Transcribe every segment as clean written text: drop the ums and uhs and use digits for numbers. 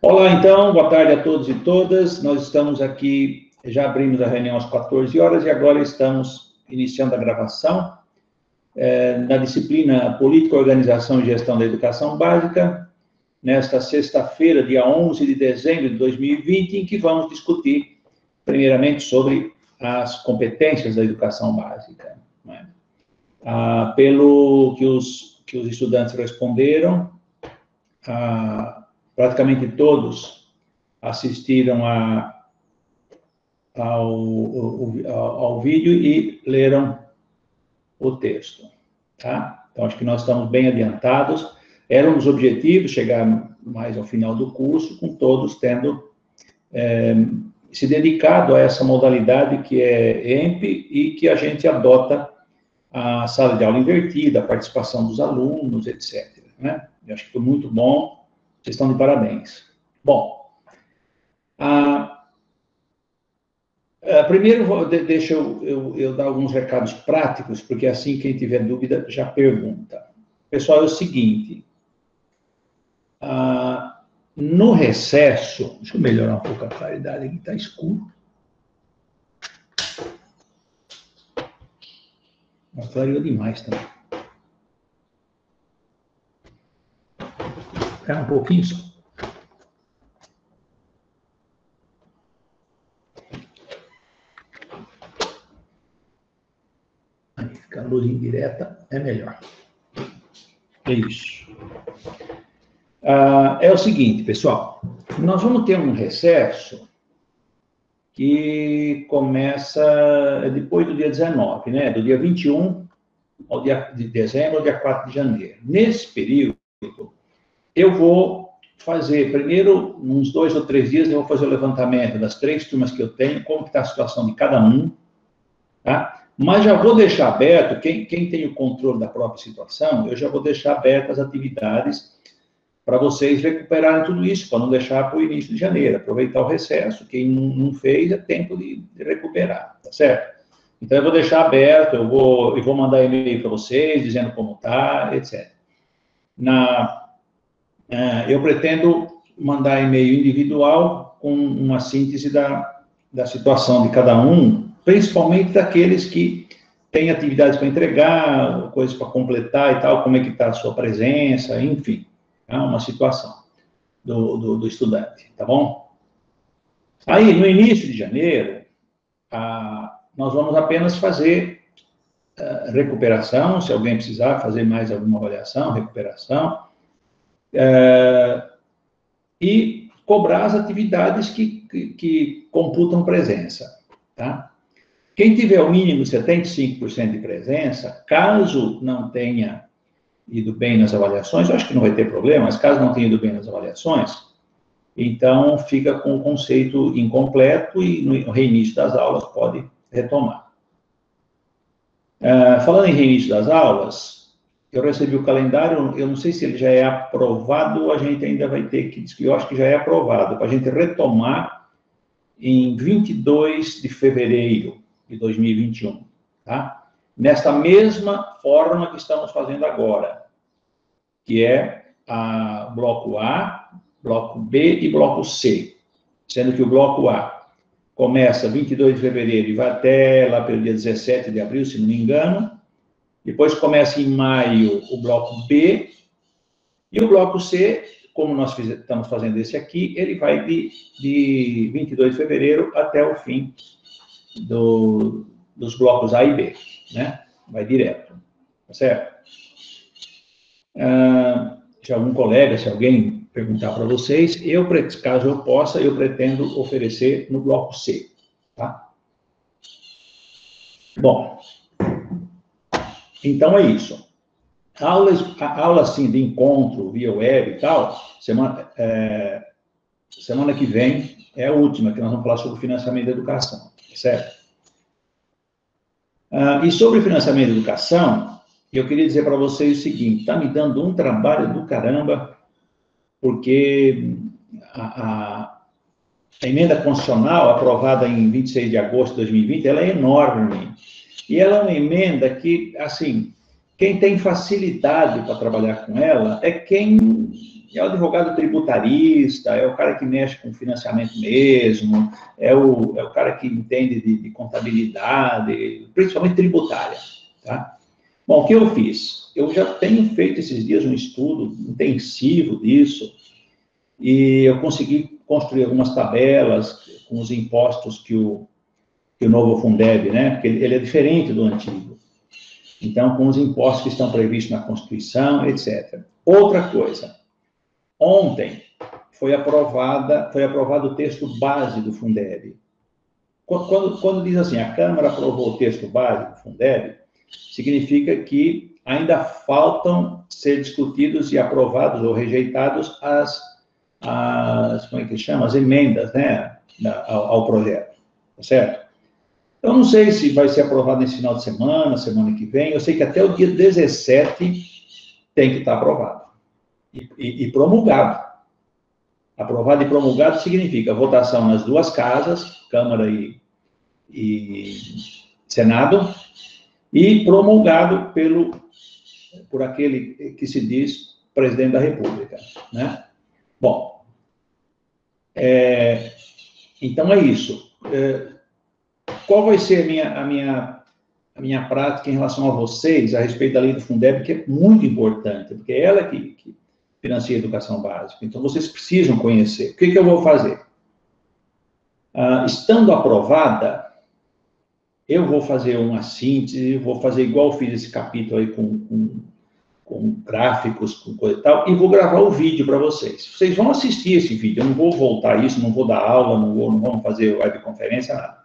Olá, então, boa tarde a todos e todas. Nós estamos aqui, já abrimos a reunião às 14 horas e agora estamos iniciando a gravação na disciplina Política, Organização e Gestão da Educação Básica, nesta sexta-feira, dia 11 de dezembro de 2020, em que vamos discutir, primeiramente, sobre as competências da educação básica. Né? Pelo que os estudantes responderam, praticamente todos assistiram ao vídeo e leram o texto, tá? Então, acho que nós estamos bem adiantados. Era um dos objetivos, chegar mais ao final do curso, com todos tendo se dedicado a essa modalidade que é EMP e que a gente adota a sala de aula invertida, a participação dos alunos, etc. Né? Eu acho que foi muito bom. Vocês estão de parabéns. Bom, primeiro, deixa eu dar alguns recados práticos, porque assim, quem tiver dúvida, já pergunta. Pessoal, é o seguinte, no recesso, deixa eu melhorar um pouco a claridade aqui, está escuro. Clareou demais também. Ficar um pouquinho só. Ficar a luz indireta é melhor. É isso. É o seguinte, pessoal, nós vamos ter um recesso que começa depois do dia 19, né? Do dia 21 ao dia de dezembro ao dia 4 de janeiro. Nesse período, eu vou fazer, primeiro, uns 2 ou 3 dias, eu vou fazer o levantamento das 3 turmas que eu tenho, como está a situação de cada um, tá? Mas já vou deixar aberto, quem tem o controle da própria situação, eu já vou deixar abertas as atividades para vocês recuperarem tudo isso, para não deixar para o início de janeiro, aproveitar o recesso, quem não fez é tempo de recuperar, tá certo? Então, eu vou deixar aberto, eu vou mandar e-mail para vocês, dizendo como está, etc. Eu pretendo mandar e-mail individual com uma síntese da situação de cada um, principalmente daqueles que têm atividades para entregar, coisas para completar e tal, como é que está a sua presença, enfim, é uma situação do estudante, tá bom? Aí, no início de janeiro, nós vamos apenas fazer recuperação, se alguém precisar fazer mais alguma avaliação, recuperação, e cobrar as atividades que computam presença, tá? Quem tiver o mínimo 75% de presença, caso não tenha ido bem nas avaliações, eu acho que não vai ter problema, mas caso não tenha ido bem nas avaliações, então fica com o conceito incompleto e no reinício das aulas pode retomar. Falando em reinício das aulas, eu recebi o calendário, eu não sei se ele já é aprovado ou a gente ainda vai ter que, eu acho que já é aprovado, para a gente retomar em 22 de fevereiro de 2021, tá? Nesta mesma forma que estamos fazendo agora, que é bloco A, bloco B e bloco C, sendo que o bloco A começa 22 de fevereiro e vai até lá pelo dia 17 de abril, se não me engano. Depois começa em maio o bloco B. E o bloco C, como nós estamos fazendo esse aqui, ele vai de 22 de fevereiro até o fim dos blocos A e B, né? Vai direto, tá certo? Se algum colega, se alguém perguntar para vocês, caso eu possa, eu pretendo oferecer no bloco C, tá? Bom, então é isso. Aula assim, de encontro via web e tal, semana que vem é a última, que nós vamos falar sobre financiamento da educação, certo? E sobre financiamento da educação, eu queria dizer para vocês o seguinte, está me dando um trabalho do caramba, porque a emenda constitucional aprovada em 26 de agosto de 2020, ela é enorme. E ela é uma emenda que, assim, quem tem facilidade para trabalhar com ela é quem é o advogado tributarista, é o cara que mexe com financiamento mesmo, é o cara que entende de contabilidade, principalmente tributária, tá? Bom, o que eu fiz? Eu já tenho feito esses dias um estudo intensivo disso, e eu consegui construir algumas tabelas com os impostos que o novo Fundeb, né? Porque ele é diferente do antigo. Então, com os impostos que estão previstos na Constituição, etc. Outra coisa, ontem foi aprovado o texto base do Fundeb. Quando diz assim, a Câmara aprovou o texto base do Fundeb, significa que ainda faltam ser discutidos e aprovados ou rejeitados como é que chama? As emendas, né, ao projeto, tá certo? Eu não sei se vai ser aprovado nesse final de semana, semana que vem, eu sei que até o dia 17 tem que estar aprovado e promulgado. Aprovado e promulgado significa votação nas duas casas, Câmara e Senado, e promulgado por aquele que se diz presidente da República, né? Bom, então é isso. Qual vai ser a minha prática em relação a vocês, a respeito da lei do Fundeb, que é muito importante, porque é ela que financia a educação básica. Então, vocês precisam conhecer. O que eu vou fazer? Estando aprovada, eu vou fazer uma síntese, vou fazer igual eu fiz esse capítulo aí com gráficos, com coisa e tal, e vou gravar o vídeo para vocês. Vocês vão assistir esse vídeo, eu não vou voltar isso, não vou dar aula, não vamos fazer webconferência, nada.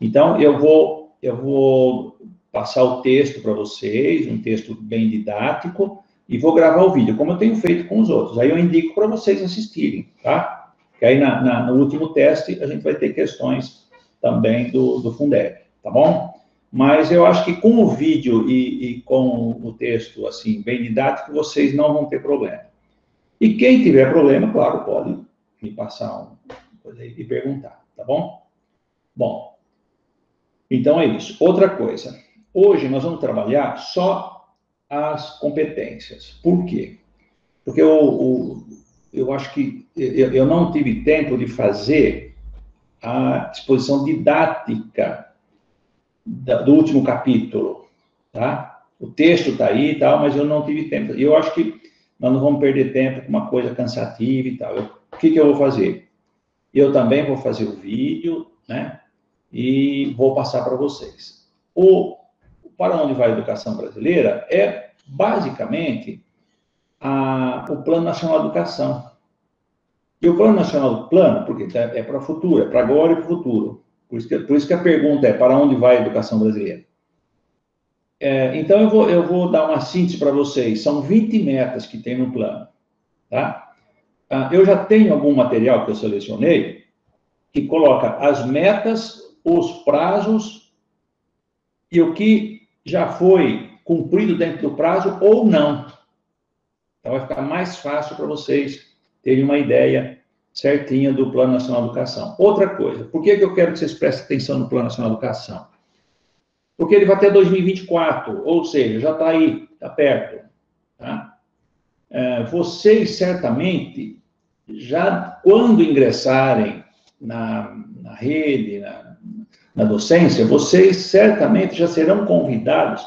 Então, eu vou passar o texto para vocês, um texto bem didático, e vou gravar o vídeo, como eu tenho feito com os outros. Aí eu indico para vocês assistirem, tá? Que aí no último teste a gente vai ter questões também do Fundeb, tá bom? Mas eu acho que com o vídeo e com o texto, assim, bem didático, vocês não vão ter problema. E quem tiver problema, claro, pode me passar uma coisa aí e perguntar, tá bom? Bom, então é isso. Outra coisa, hoje nós vamos trabalhar só as competências. Por quê? Porque eu acho que eu não tive tempo de fazer a exposição didática do último capítulo, tá? O texto está aí e tal, mas eu não tive tempo. E eu acho que nós não vamos perder tempo com uma coisa cansativa e tal. O que eu vou fazer? Eu também vou fazer o vídeo, né? E vou passar para vocês. Para onde vai a educação brasileira é, basicamente, o Plano Nacional de Educação. E o Plano Nacional do Plano, porque é para o futuro, é para agora e para o futuro. Por isso que a pergunta é, para onde vai a educação brasileira? Então, eu vou dar uma síntese para vocês. São 20 metas que tem no plano, tá? Eu já tenho algum material que eu selecionei que coloca as metas, os prazos e o que já foi cumprido dentro do prazo ou não. Então, vai ficar mais fácil para vocês terem uma ideia certinha do Plano Nacional de Educação. Outra coisa, por que eu quero que vocês prestem atenção no Plano Nacional de Educação? Porque ele vai até 2024, ou seja, já está aí, está perto. Tá? Vocês, certamente, já quando ingressarem na rede, na docência, vocês certamente já serão convidados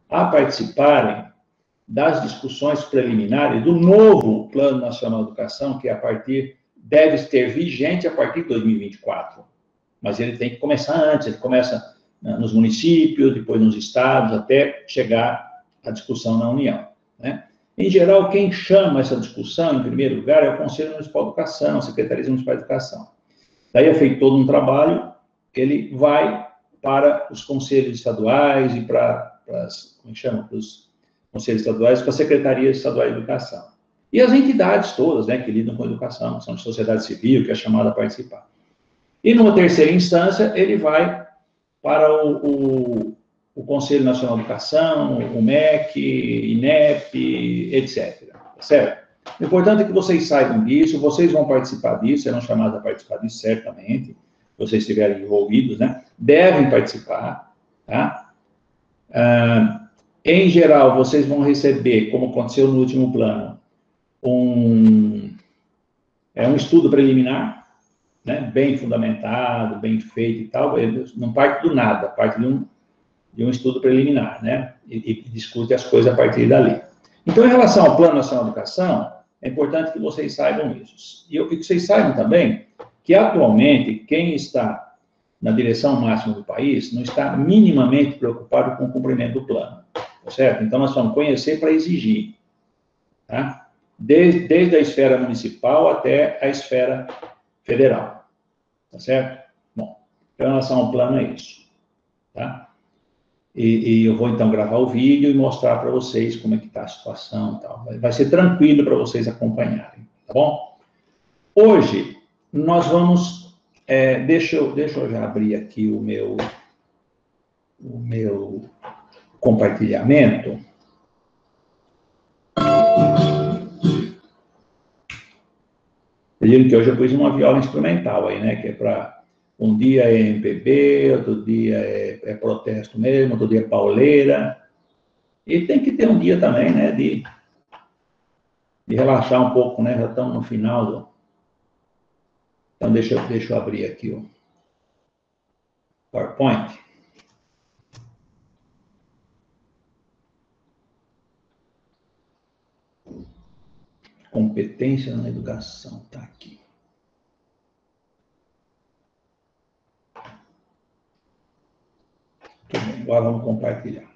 a participarem das discussões preliminares do novo Plano Nacional de Educação, que deve ter vigente a partir de 2024. Mas ele tem que começar antes, ele começa nos municípios, depois nos estados, até chegar à discussão na União, né? Em geral, quem chama essa discussão, em primeiro lugar, é o Conselho Municipal de Educação, a Secretaria Municipal de Educação. Daí é feito todo um trabalho, ele vai para os conselhos estaduais e para os conselhos estaduais, para a Secretaria Estadual de Educação. E as entidades todas, né, que lidam com a educação, que são de sociedade civil, que é chamada a participar. E numa terceira instância, ele vai para o Conselho Nacional de Educação, o MEC, INEP, etc. Certo? O importante é que vocês saibam disso, vocês vão participar disso, serão chamados a participar disso, certamente, se vocês estiverem envolvidos, né? Devem participar, tá? Em geral, vocês vão receber, como aconteceu no último plano, um estudo preliminar, né, bem fundamentado, bem feito e tal, ele não parte do nada, parte de um estudo preliminar, né, e discute as coisas a partir dali. Então, em relação ao Plano Nacional de Educação, é importante que vocês saibam isso. E que vocês saibam também que, atualmente, quem está na direção máxima do país não está minimamente preocupado com o cumprimento do plano, tá certo? Então, nós vamos conhecer para exigir, tá? Desde a esfera municipal até a esfera federal, tá certo? Bom, em relação ao plano é isso, tá? E eu vou, então, gravar o vídeo e mostrar para vocês como é que está a situação e tal. Vai ser tranquilo para vocês acompanharem, tá bom? Hoje, nós vamos... deixa eu já abrir aqui o meu compartilhamento. Pediram que hoje eu pus uma viola instrumental aí, né? Que é para... Um dia é MPB, outro dia é protesto mesmo, outro dia é pauleira. E tem que ter um dia também, né? De relaxar um pouco, né? Já estamos no final do... Então, deixa eu abrir aqui o PowerPoint. Competência na educação, tá aqui. Tudo bem, agora vamos compartilhar.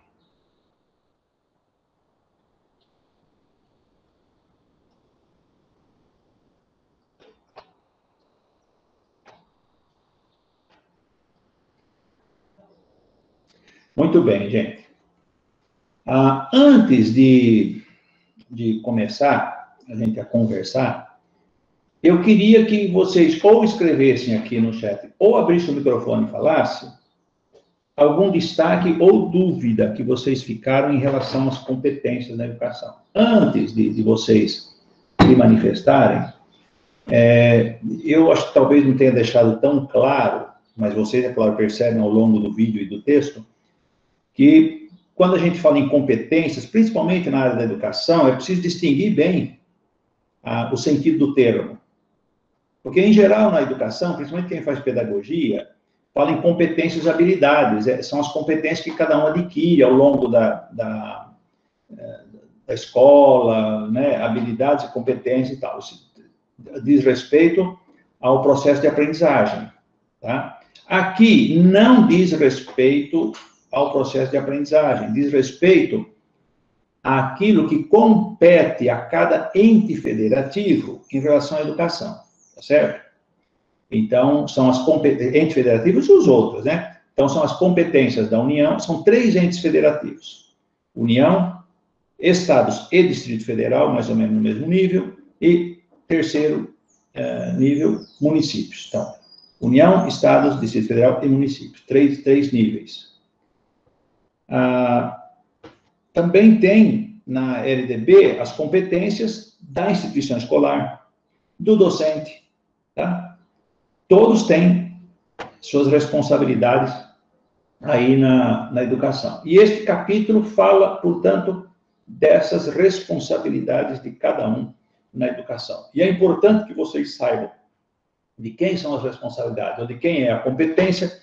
Muito bem, gente. Antes de começar a gente a conversar, eu queria que vocês ou escrevessem aqui no chat, ou abrissem o microfone e falassem algum destaque ou dúvida que vocês ficaram em relação às competências na educação. Antes de vocês se manifestarem, eu acho que talvez não tenha deixado tão claro, mas vocês, é claro, percebem ao longo do vídeo e do texto, que quando a gente fala em competências, principalmente na área da educação, é preciso distinguir bem o sentido do termo. Porque, em geral, na educação, principalmente quem faz pedagogia, fala em competências e habilidades. São as competências que cada um adquire ao longo da escola, né? Habilidades e competências e tal. Diz respeito ao processo de aprendizagem, tá? Aqui não diz respeito ao processo de aprendizagem, diz respeito àquilo que compete a cada ente federativo em relação à educação, tá certo? Então, são as entes federativos e os outros, né? Então, são as competências da União, são 3 entes federativos. União, Estados e Distrito Federal, mais ou menos no mesmo nível, e terceiro nível, municípios. Então, União, Estados, Distrito Federal e municípios. Três níveis. Também tem, na LDB, as competências da instituição escolar, do docente, tá? Todos têm suas responsabilidades aí na educação. E este capítulo fala, portanto, dessas responsabilidades de cada um na educação. E é importante que vocês saibam de quem são as responsabilidades, ou de quem é a competência,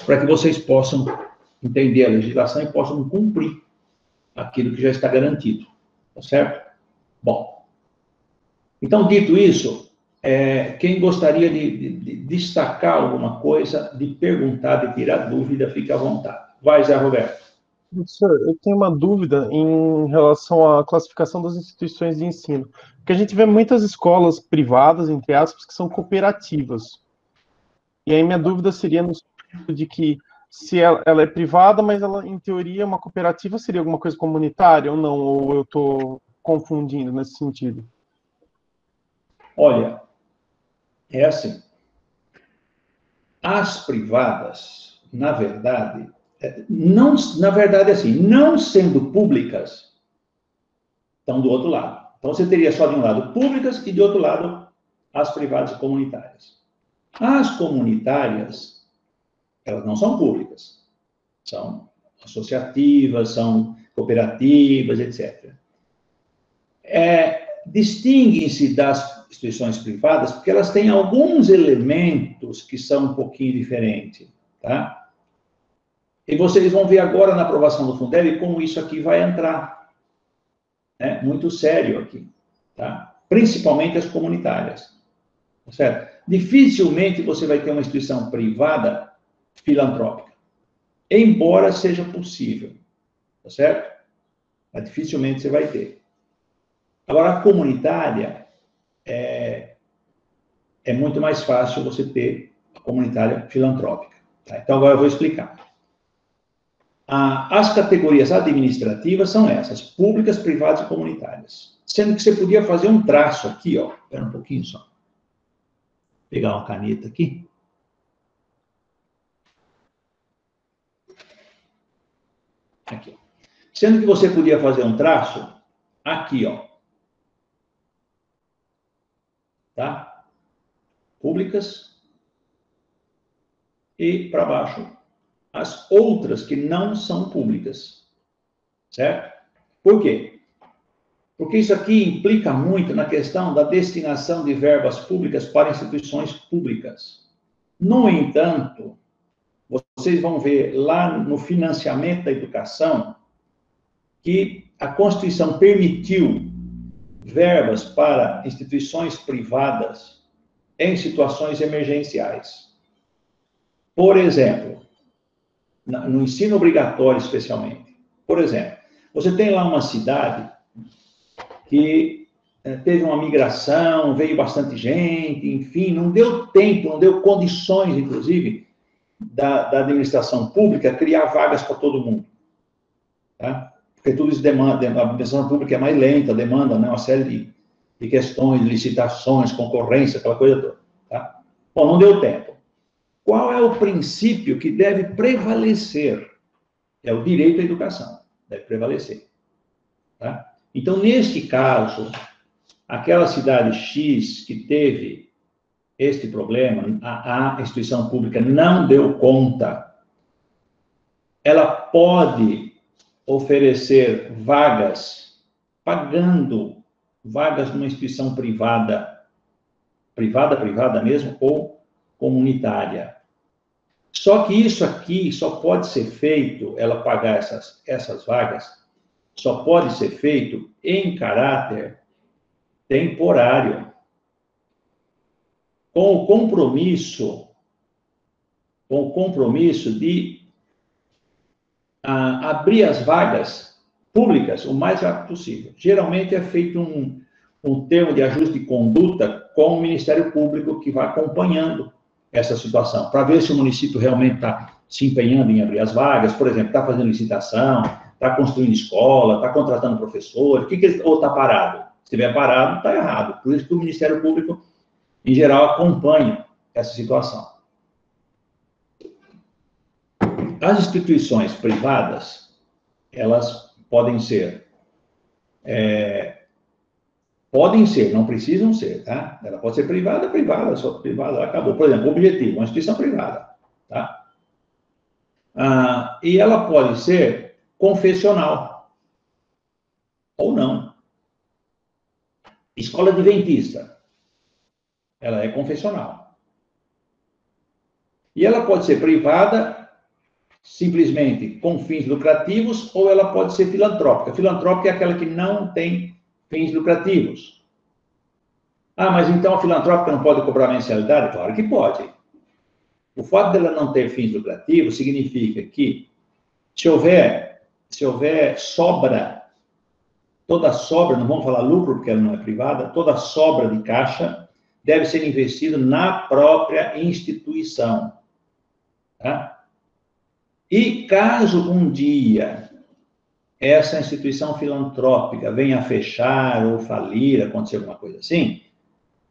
para que vocês possam entender a legislação e possam cumprir aquilo que já está garantido, tá certo? Bom, então, dito isso, quem gostaria de destacar alguma coisa, de perguntar, de tirar dúvida, fique à vontade. Vai, Zé Roberto. Professor, eu tenho uma dúvida em relação à classificação das instituições de ensino. Porque a gente vê muitas escolas privadas, entre aspas, que são cooperativas. E aí minha dúvida seria no sentido de que se ela é privada, mas ela, em teoria, uma cooperativa seria alguma coisa comunitária ou não? Ou eu estou confundindo nesse sentido? Olha, é assim. As privadas, na verdade, assim, não sendo públicas, estão do outro lado. Então, você teria só de um lado públicas e de outro lado as privadas e comunitárias. As comunitárias, elas não são públicas, são associativas, são cooperativas, etc. Distinguem-se das instituições privadas porque elas têm alguns elementos que são um pouquinho diferentes, tá? E vocês vão ver agora na aprovação do Fundeb como isso aqui vai entrar, né? Muito sério aqui, tá? Principalmente as comunitárias, tá certo? Dificilmente você vai ter uma instituição privada filantrópica, embora seja possível, tá certo? Mas dificilmente você vai ter. Agora, a comunitária é muito mais fácil você ter a comunitária filantrópica, tá? Então, agora eu vou explicar. As categorias administrativas são essas, públicas, privadas e comunitárias. Sendo que você podia fazer um traço aqui, ó. Espera um pouquinho só. Vou pegar uma caneta aqui. Aqui. Sendo que você podia fazer um traço aqui, ó. Tá? Públicas. E para baixo, as outras que não são públicas. Certo? Por quê? Porque isso aqui implica muito na questão da destinação de verbas públicas para instituições públicas. No entanto, vocês vão ver lá no financiamento da educação que a Constituição permitiu verbas para instituições privadas em situações emergenciais. Por exemplo, no ensino obrigatório especialmente. Por exemplo, você tem lá uma cidade que teve uma migração, veio bastante gente, enfim, não deu tempo, não deu condições, inclusive, da administração pública criar vagas para todo mundo. Tá? Porque tudo isso demanda, a administração pública é mais lenta, demanda, né, uma série de questões, licitações, concorrência, aquela coisa toda. Tá? Bom, não deu tempo. Qual é o princípio que deve prevalecer? É o direito à educação, deve prevalecer. Tá? Então, neste caso, aquela cidade X que teve este problema, a instituição pública não deu conta, ela pode oferecer vagas, pagando vagas numa instituição privada mesmo, ou comunitária. Só que isso aqui só pode ser feito, ela pagar essas vagas, só pode ser feito em caráter temporário, com o compromisso de abrir as vagas públicas o mais rápido possível. Geralmente é feito um termo de ajuste de conduta com o Ministério Público que vai acompanhando essa situação, para ver se o município realmente está se empenhando em abrir as vagas, por exemplo, está fazendo licitação, está construindo escola, está contratando professores, ou está parado. Se estiver parado, está errado. Por isso que o Ministério Público, em geral, acompanha essa situação. As instituições privadas, elas podem ser, não precisam ser, tá? Ela pode ser privada, só privada, acabou. Por exemplo, Objetivo, uma instituição privada, tá? E ela pode ser confessional, ou não. Escola adventista, ela é confessional. E ela pode ser privada, simplesmente com fins lucrativos, ou ela pode ser filantrópica. Filantrópica é aquela que não tem fins lucrativos. Mas então a filantrópica não pode cobrar mensalidade? Claro que pode. O fato dela não ter fins lucrativos significa que, se houver sobra, toda sobra, não vamos falar lucro porque ela não é privada, toda sobra de caixa deve ser investido na própria instituição. Tá? E caso um dia essa instituição filantrópica venha a fechar ou falir, acontecer alguma coisa assim,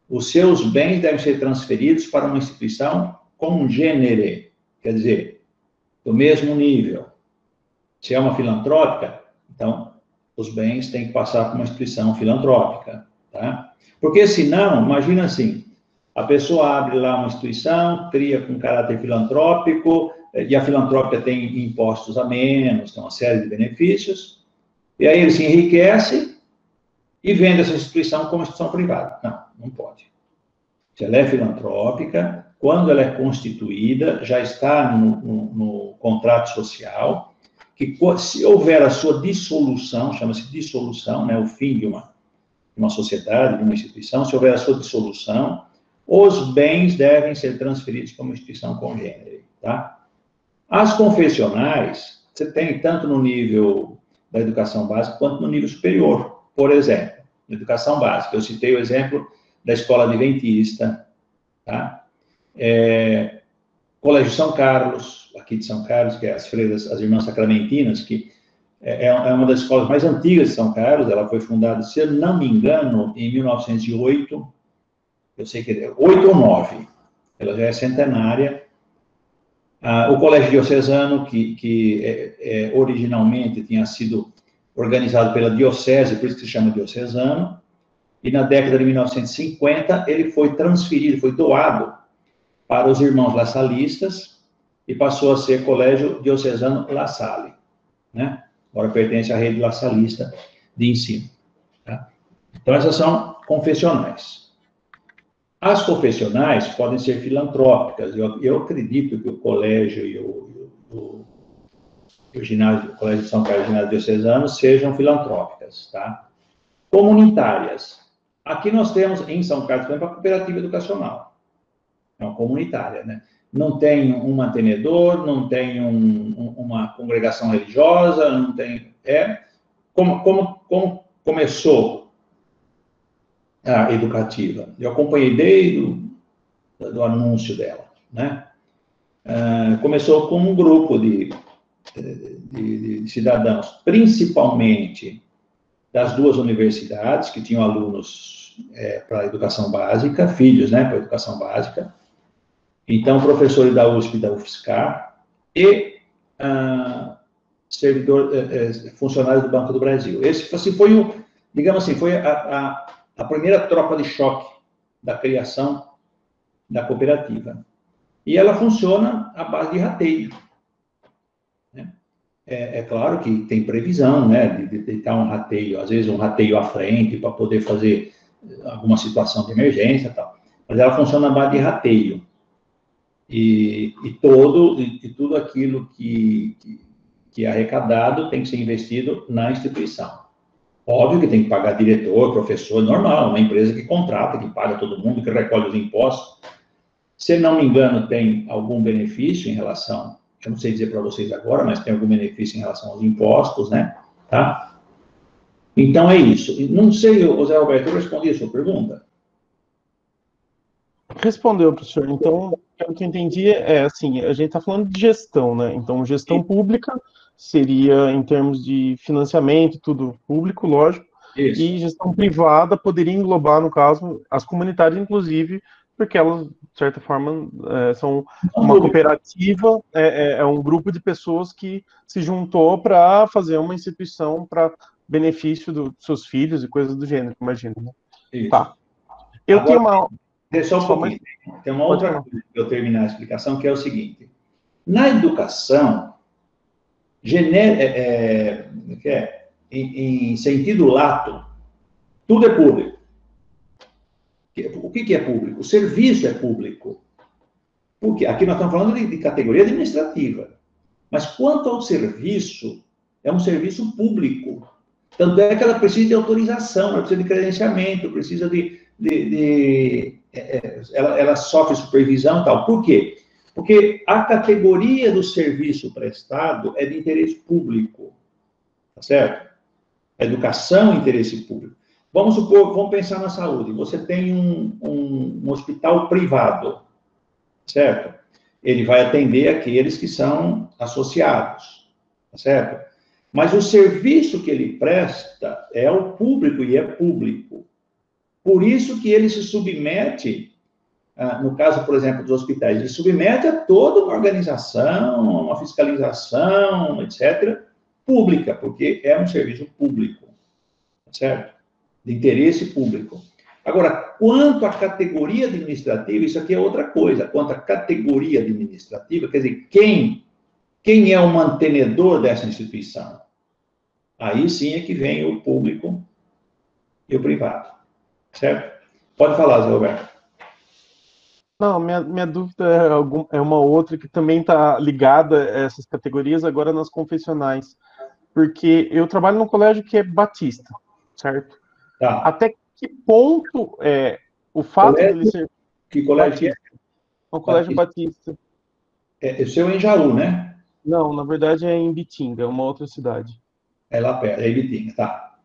os seus bens devem ser transferidos para uma instituição congênere, quer dizer, do mesmo nível. Se é uma filantrópica, então os bens têm que passar para uma instituição filantrópica, tá? Porque senão, imagina assim, a pessoa abre lá uma instituição, cria com caráter filantrópico, e a filantrópica tem impostos a menos, tem uma série de benefícios, e aí ele se enriquece, e vende essa instituição como instituição privada. Não pode. Se ela é filantrópica, quando ela é constituída, já está no contrato social, que se houver a sua dissolução, chama-se dissolução, né, o fim de uma sociedade, de uma instituição, se houver a sua dissolução, os bens devem ser transferidos para uma instituição congênere, tá? As confessionais, você tem tanto no nível da educação básica quanto no nível superior. Por exemplo, na educação básica, eu citei o exemplo da Escola Adventista, tá? Colégio São Carlos, aqui de São Carlos, que é as freiras, as Irmãs Sacramentinas, que é uma das escolas mais antigas de São Carlos. Ela foi fundada, se eu não me engano, em 1908, eu sei que é 8 ou 9, ela já é centenária. O Colégio Diocesano, que originalmente tinha sido organizado pela diocese, por isso que se chama diocesano, e na década de 1950 ele foi transferido, foi doado para os irmãos lassalistas e passou a ser Colégio Diocesano La Salle, né? Agora pertence à rede lassalista de ensino, tá? Então, essas são confessionais. As confessionais podem ser filantrópicas. Eu acredito que o colégio e o ginásio, o Colégio de São Carlos e o ginásio diocesano sejam filantrópicas, tá? Comunitárias. Aqui nós temos, em São Carlos, por exemplo, a cooperativa educacional. É uma comunitária, né? Não tem um mantenedor, não tem uma congregação religiosa, não tem... Como começou a educativa? Eu acompanhei desde do anúncio dela, né? Começou com um grupo de cidadãos, principalmente das duas universidades, que tinham alunos para a educação básica, filhos, né, para a educação básica. Então, professores da USP e da UFSCar e funcionários do Banco do Brasil. Esse assim, foi digamos assim, foi a primeira tropa de choque da criação da cooperativa. E ela funciona à base de rateio, né? É claro que tem previsão, né, de deitar um rateio, às vezes um rateio à frente, para poder fazer alguma situação de emergência e tal. Mas ela funciona à base de rateio. E tudo aquilo que é arrecadado tem que ser investido na instituição. Óbvio que tem que pagar diretor, professor, normal, uma empresa que contrata, que paga todo mundo, que recolhe os impostos. Se não me engano, tem algum benefício em relação, eu não sei dizer para vocês agora, mas tem algum benefício em relação aos impostos, né? Tá? Então, é isso. Não sei, José Roberto, eu respondi a sua pergunta? Respondeu, professor. Então, o que eu entendi assim, a gente está falando de gestão, né? Então, gestão pública seria, em termos de financiamento, tudo público, lógico. Isso. E gestão privada poderia englobar, no caso, as comunitárias, inclusive, porque elas, de certa forma, são uma cooperativa, é um grupo de pessoas que se juntou para fazer uma instituição para benefício dos seus filhos e coisas do gênero, imagino. Né? Isso. Tá. Eu agora, tenho uma... Deixa um pouquinho. Tem uma outra coisa para eu terminar a explicação, que é o seguinte. Na educação, em sentido lato, tudo é público. O que é público? O serviço é público. Porque aqui nós estamos falando de categoria administrativa. Mas quanto ao serviço, é um serviço público. Tanto é que ela precisa de autorização, ela precisa de credenciamento, precisa ela sofre supervisão e tal. Por quê? Porque a categoria do serviço prestado é de interesse público, tá certo? A educação é interesse público. Vamos supor, vamos pensar na saúde. Você tem um hospital privado, certo? Ele vai atender aqueles que são associados, tá certo? Mas o serviço que ele presta é ao público e é público. Por isso que ele se submete, no caso, por exemplo, dos hospitais, ele submete a toda uma organização, uma fiscalização, etc., pública, porque é um serviço público, certo? De interesse público. Agora, quanto à categoria administrativa, isso aqui é outra coisa. Quanto à categoria administrativa, quer dizer, quem é o mantenedor dessa instituição? Aí sim é que vem o público e o privado, certo? Pode falar, Zé Roberto. Não, minha dúvida é uma outra que também está ligada a essas categorias agora nas confessionais, porque eu trabalho num colégio que é batista, certo? Tá. Até que ponto o fato dele ser Que colégio que é? batista, um colégio batista? É o seu em Jaú, né? Não, na verdade é em Bitinga, uma outra cidade. É lá perto, é Ibitinga, tá.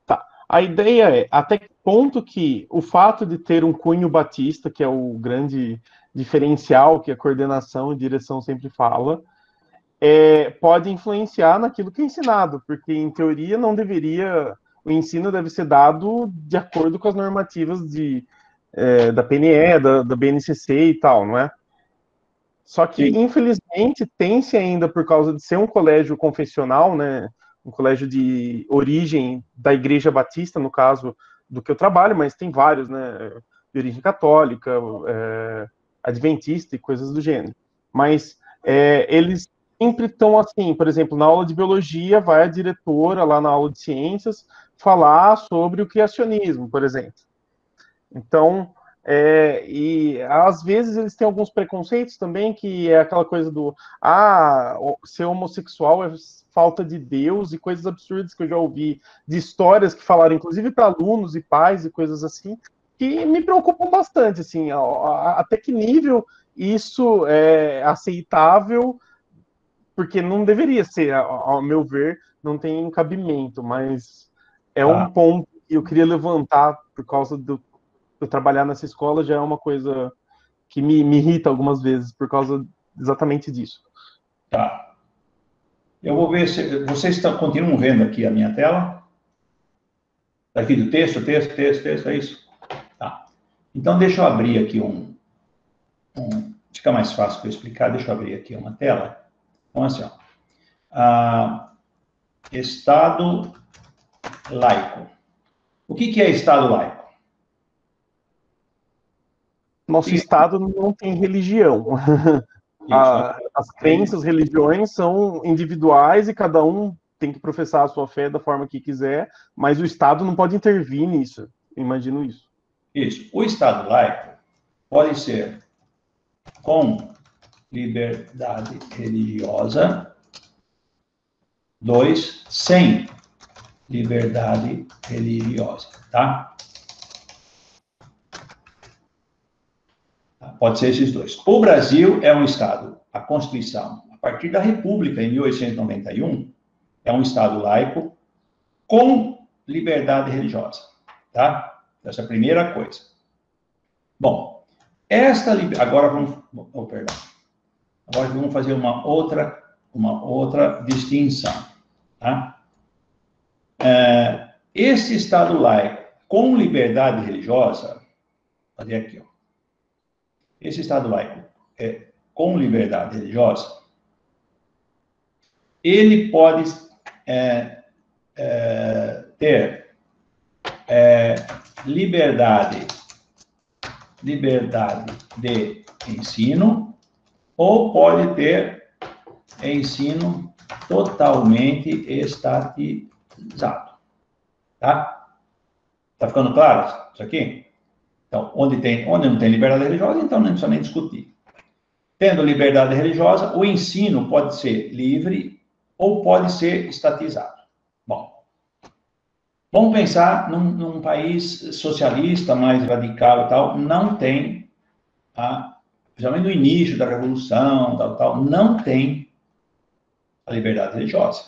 Tá. A ideia é até que ponto que o fato de ter um cunho batista, que é o grande diferencial que a coordenação e direção sempre fala, pode influenciar naquilo que é ensinado, porque em teoria não deveria, o ensino deve ser dado de acordo com as normativas da PNE, da BNCC e tal, não é? Só que, Sim. infelizmente, tem-se ainda, por causa de ser um colégio confessional, né, um colégio de origem da Igreja Batista, no caso do que eu trabalho, mas tem vários, né, de origem católica, adventista e coisas do gênero. Mas eles sempre estão assim, por exemplo, na aula de biologia, vai a diretora lá na aula de ciências falar sobre o criacionismo, por exemplo. Então, e às vezes eles têm alguns preconceitos também, que é aquela coisa do ser homossexual é falta de Deus e coisas absurdas que eu já ouvi, de histórias que falaram, inclusive para alunos e pais e coisas assim, que me preocupam bastante, assim, até que nível isso é aceitável, porque não deveria ser, ao meu ver, não tem cabimento, mas é um Tá. ponto que eu queria levantar por causa do eu trabalhar nessa escola já é uma coisa que me irrita algumas vezes por causa exatamente disso. Tá. Eu vou ver se vocês continuam vendo aqui a minha tela. Tá aqui do texto, é isso? Tá. Então, deixa eu abrir aqui fica mais fácil para eu explicar, deixa eu abrir aqui uma tela. Então, assim, ó, Estado laico. O que é Estado laico? Nosso Estado não tem religião. Isso. As crenças, religiões são individuais e cada um tem que professar a sua fé da forma que quiser, mas o Estado não pode intervir nisso. Imagino isso. Isso. O Estado laico pode ser com liberdade religiosa. 2, sem liberdade religiosa, tá? Pode ser esses dois. O Brasil é um Estado, a Constituição, a partir da República, em 1891, é um Estado laico com liberdade religiosa, tá? Essa é a primeira coisa. Bom, agora vamos, perdão. Agora vamos fazer uma outra distinção, tá? Esse Estado laico com liberdade religiosa, vou fazer aqui, ó. Esse Estado laico com liberdade religiosa, ele pode ter liberdade de ensino ou pode ter ensino totalmente estatizado. Tá? Tá ficando claro isso aqui? Então, onde não tem liberdade religiosa, então não precisa nem discutir. Tendo liberdade religiosa, o ensino pode ser livre ou pode ser estatizado. Bom, vamos pensar num país socialista, mais radical e tal, não tem, principalmente no início da Revolução, tal, não tem a liberdade religiosa.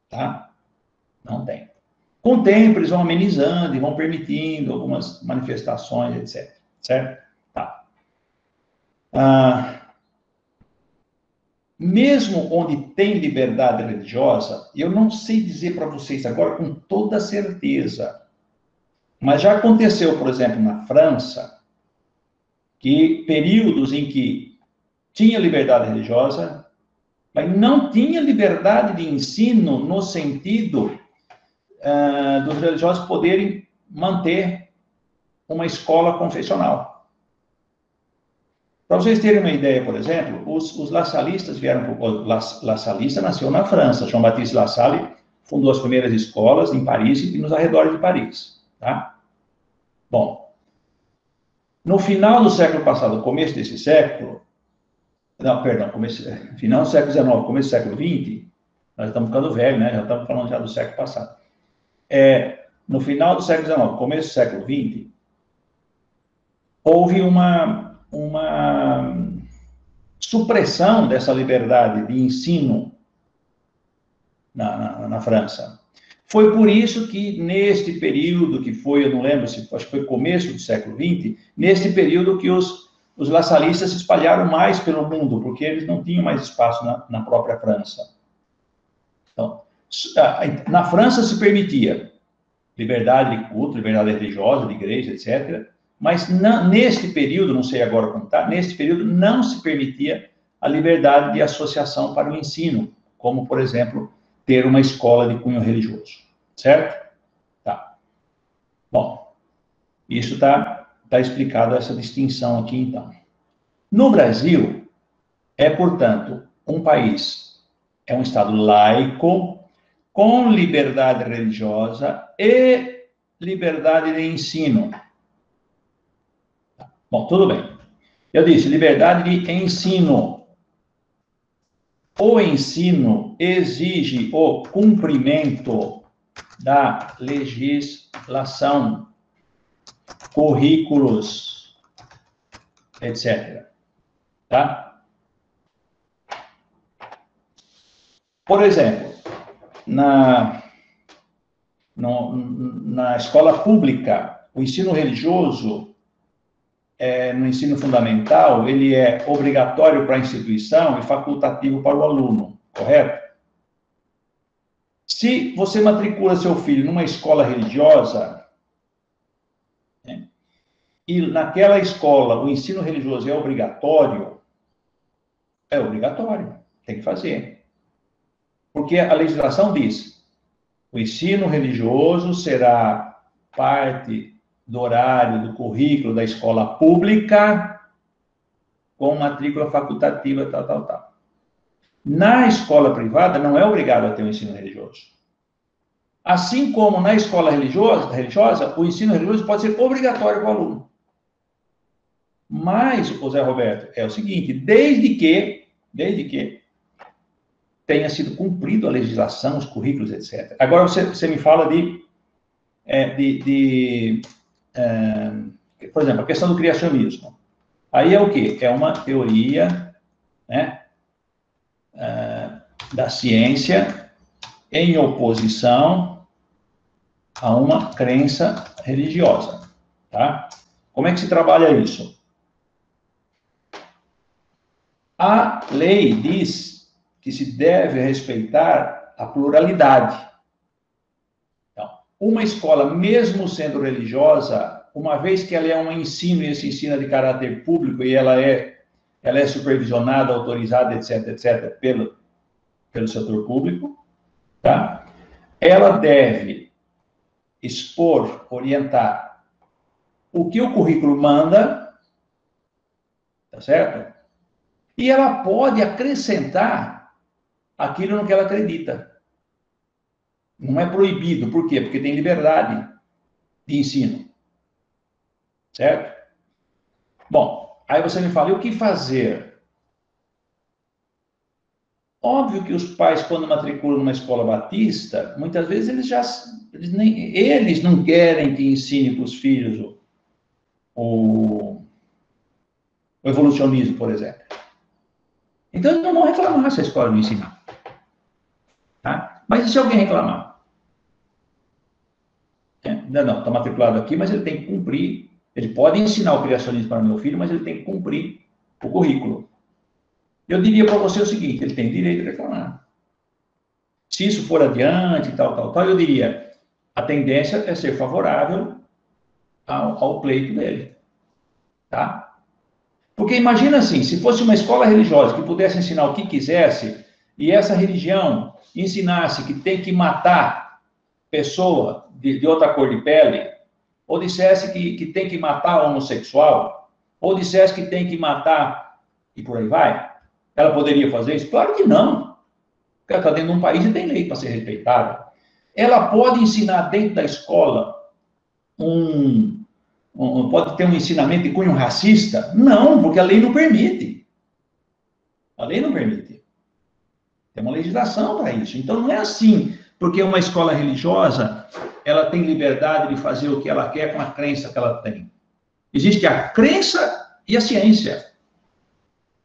Tá? Não tem. Com o tempo, eles vão amenizando e vão permitindo algumas manifestações, etc. Certo? Tá. Mesmo onde tem liberdade religiosa, eu não sei dizer para vocês agora com toda certeza, mas já aconteceu, por exemplo, na França, que períodos em que tinha liberdade religiosa, mas não tinha liberdade de ensino no sentido dos religiosos poderem manter uma escola confessional. Para vocês terem uma ideia, por exemplo, os lasallistas vieram... La Salle nasceu na França. João Batista La Salle fundou as primeiras escolas em Paris e nos arredores de Paris, tá? Bom, no final do século passado, começo desse século, não, perdão, final do século XIX, começo do século XX, nós estamos ficando velhos, né? Já estamos falando já do século passado. No final do século XIX, começo do século XX, houve uma supressão dessa liberdade de ensino na França. Foi por isso que, neste período, que foi, eu não lembro, acho que foi começo do século XX, neste período que os laçalistas se espalharam mais pelo mundo, porque eles não tinham mais espaço na própria França. Então, na França se permitia liberdade de culto, liberdade religiosa, de igreja, etc., mas neste período, não sei agora como está, neste período não se permitia a liberdade de associação para o ensino, como, por exemplo, ter uma escola de cunho religioso, certo? Tá. Bom, isso está explicado, essa distinção aqui, então. No Brasil, portanto, um país, um Estado laico, com liberdade religiosa e liberdade de ensino. Bom, tudo bem. Eu disse liberdade de ensino. O ensino exige o cumprimento da legislação, currículos, etc. Tá? Por exemplo, na escola pública, o ensino religioso, no ensino fundamental, ele é obrigatório para a instituição e facultativo para o aluno, correto? Se você matricula seu filho numa escola religiosa, né, e naquela escola o ensino religioso é obrigatório, tem que fazer. Porque a legislação diz, o ensino religioso será parte do horário, do currículo da escola pública, com matrícula facultativa, tal. Na escola privada, não é obrigado a ter o ensino religioso. Assim como na escola religiosa, o ensino religioso pode ser obrigatório para o aluno. Mas, Zé Roberto, é o seguinte, desde que tenha sido cumprido a legislação, os currículos, etc. Agora, você me fala por exemplo, a questão do criacionismo. Aí é o quê? É uma teoria, né, da ciência em oposição a uma crença religiosa, tá? Como é que se trabalha isso? A lei diz que se deve respeitar a pluralidade. Então, uma escola, mesmo sendo religiosa, uma vez que ela é um ensino, e esse ensino é de caráter público, e ela é supervisionada, autorizada, etc., pelo setor público, tá? Ela deve expor, orientar o que o currículo manda, tá certo? E ela pode acrescentar aquilo no que ela acredita. Não é proibido. Por quê? Porque tem liberdade de ensino. Certo? Bom, aí você me fala, e o que fazer? Óbvio que os pais, quando matriculam numa escola batista, muitas vezes eles não querem que ensine para os filhos o evolucionismo, por exemplo. Então, eles não vão reclamar se a escola não ensinar. Tá? Mas e se alguém reclamar? Não, está matriculado aqui, mas ele tem que cumprir. Ele pode ensinar o criacionismo para o meu filho, mas ele tem que cumprir o currículo. Eu diria para você o seguinte, ele tem direito de reclamar. Se isso for adiante, tal, eu diria, a tendência é ser favorável ao pleito dele. Tá? Porque imagina assim, se fosse uma escola religiosa que pudesse ensinar o que quisesse, e essa religião ensinasse que tem que matar pessoa de outra cor de pele, ou dissesse que tem que matar homossexual, ou dissesse que tem que matar, e por aí vai, ela poderia fazer isso? Claro que não. Porque ela está dentro de um país e tem lei para ser respeitada. Ela pode ensinar dentro da escola pode ter um ensinamento de cunho racista? Não, porque a lei não permite. A lei não permite. Tem uma legislação para isso. Então, não é assim, porque uma escola religiosa, ela tem liberdade de fazer o que ela quer com a crença que ela tem. Existe a crença e a ciência.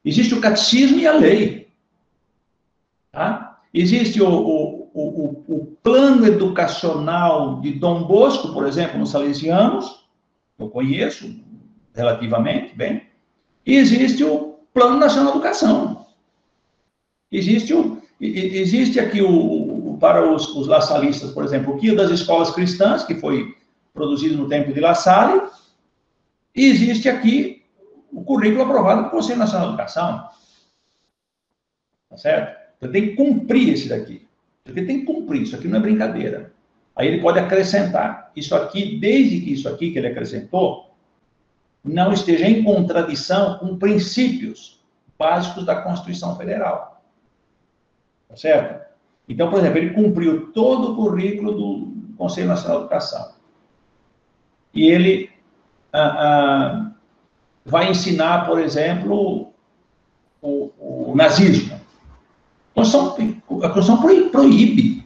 Existe o catecismo e a lei. Tá? Existe o plano educacional de Dom Bosco, por exemplo, nos salesianos, eu conheço relativamente bem, e existe o Plano Nacional de Educação. Existe aqui para os laçalistas, por exemplo, o Guia das Escolas Cristãs, que foi produzido no tempo de La Salle, e existe aqui o currículo aprovado pelo Conselho Nacional de Educação. Tá certo? Então tem que cumprir esse daqui. Porque tem que cumprir, isso aqui não é brincadeira. Aí ele pode acrescentar. Isso aqui, desde que isso aqui que ele acrescentou, não esteja em contradição com princípios básicos da Constituição Federal. Tá certo? Então, por exemplo, ele cumpriu todo o currículo do Conselho Nacional de Educação. E ele vai ensinar, por exemplo, o nazismo. A Constituição proíbe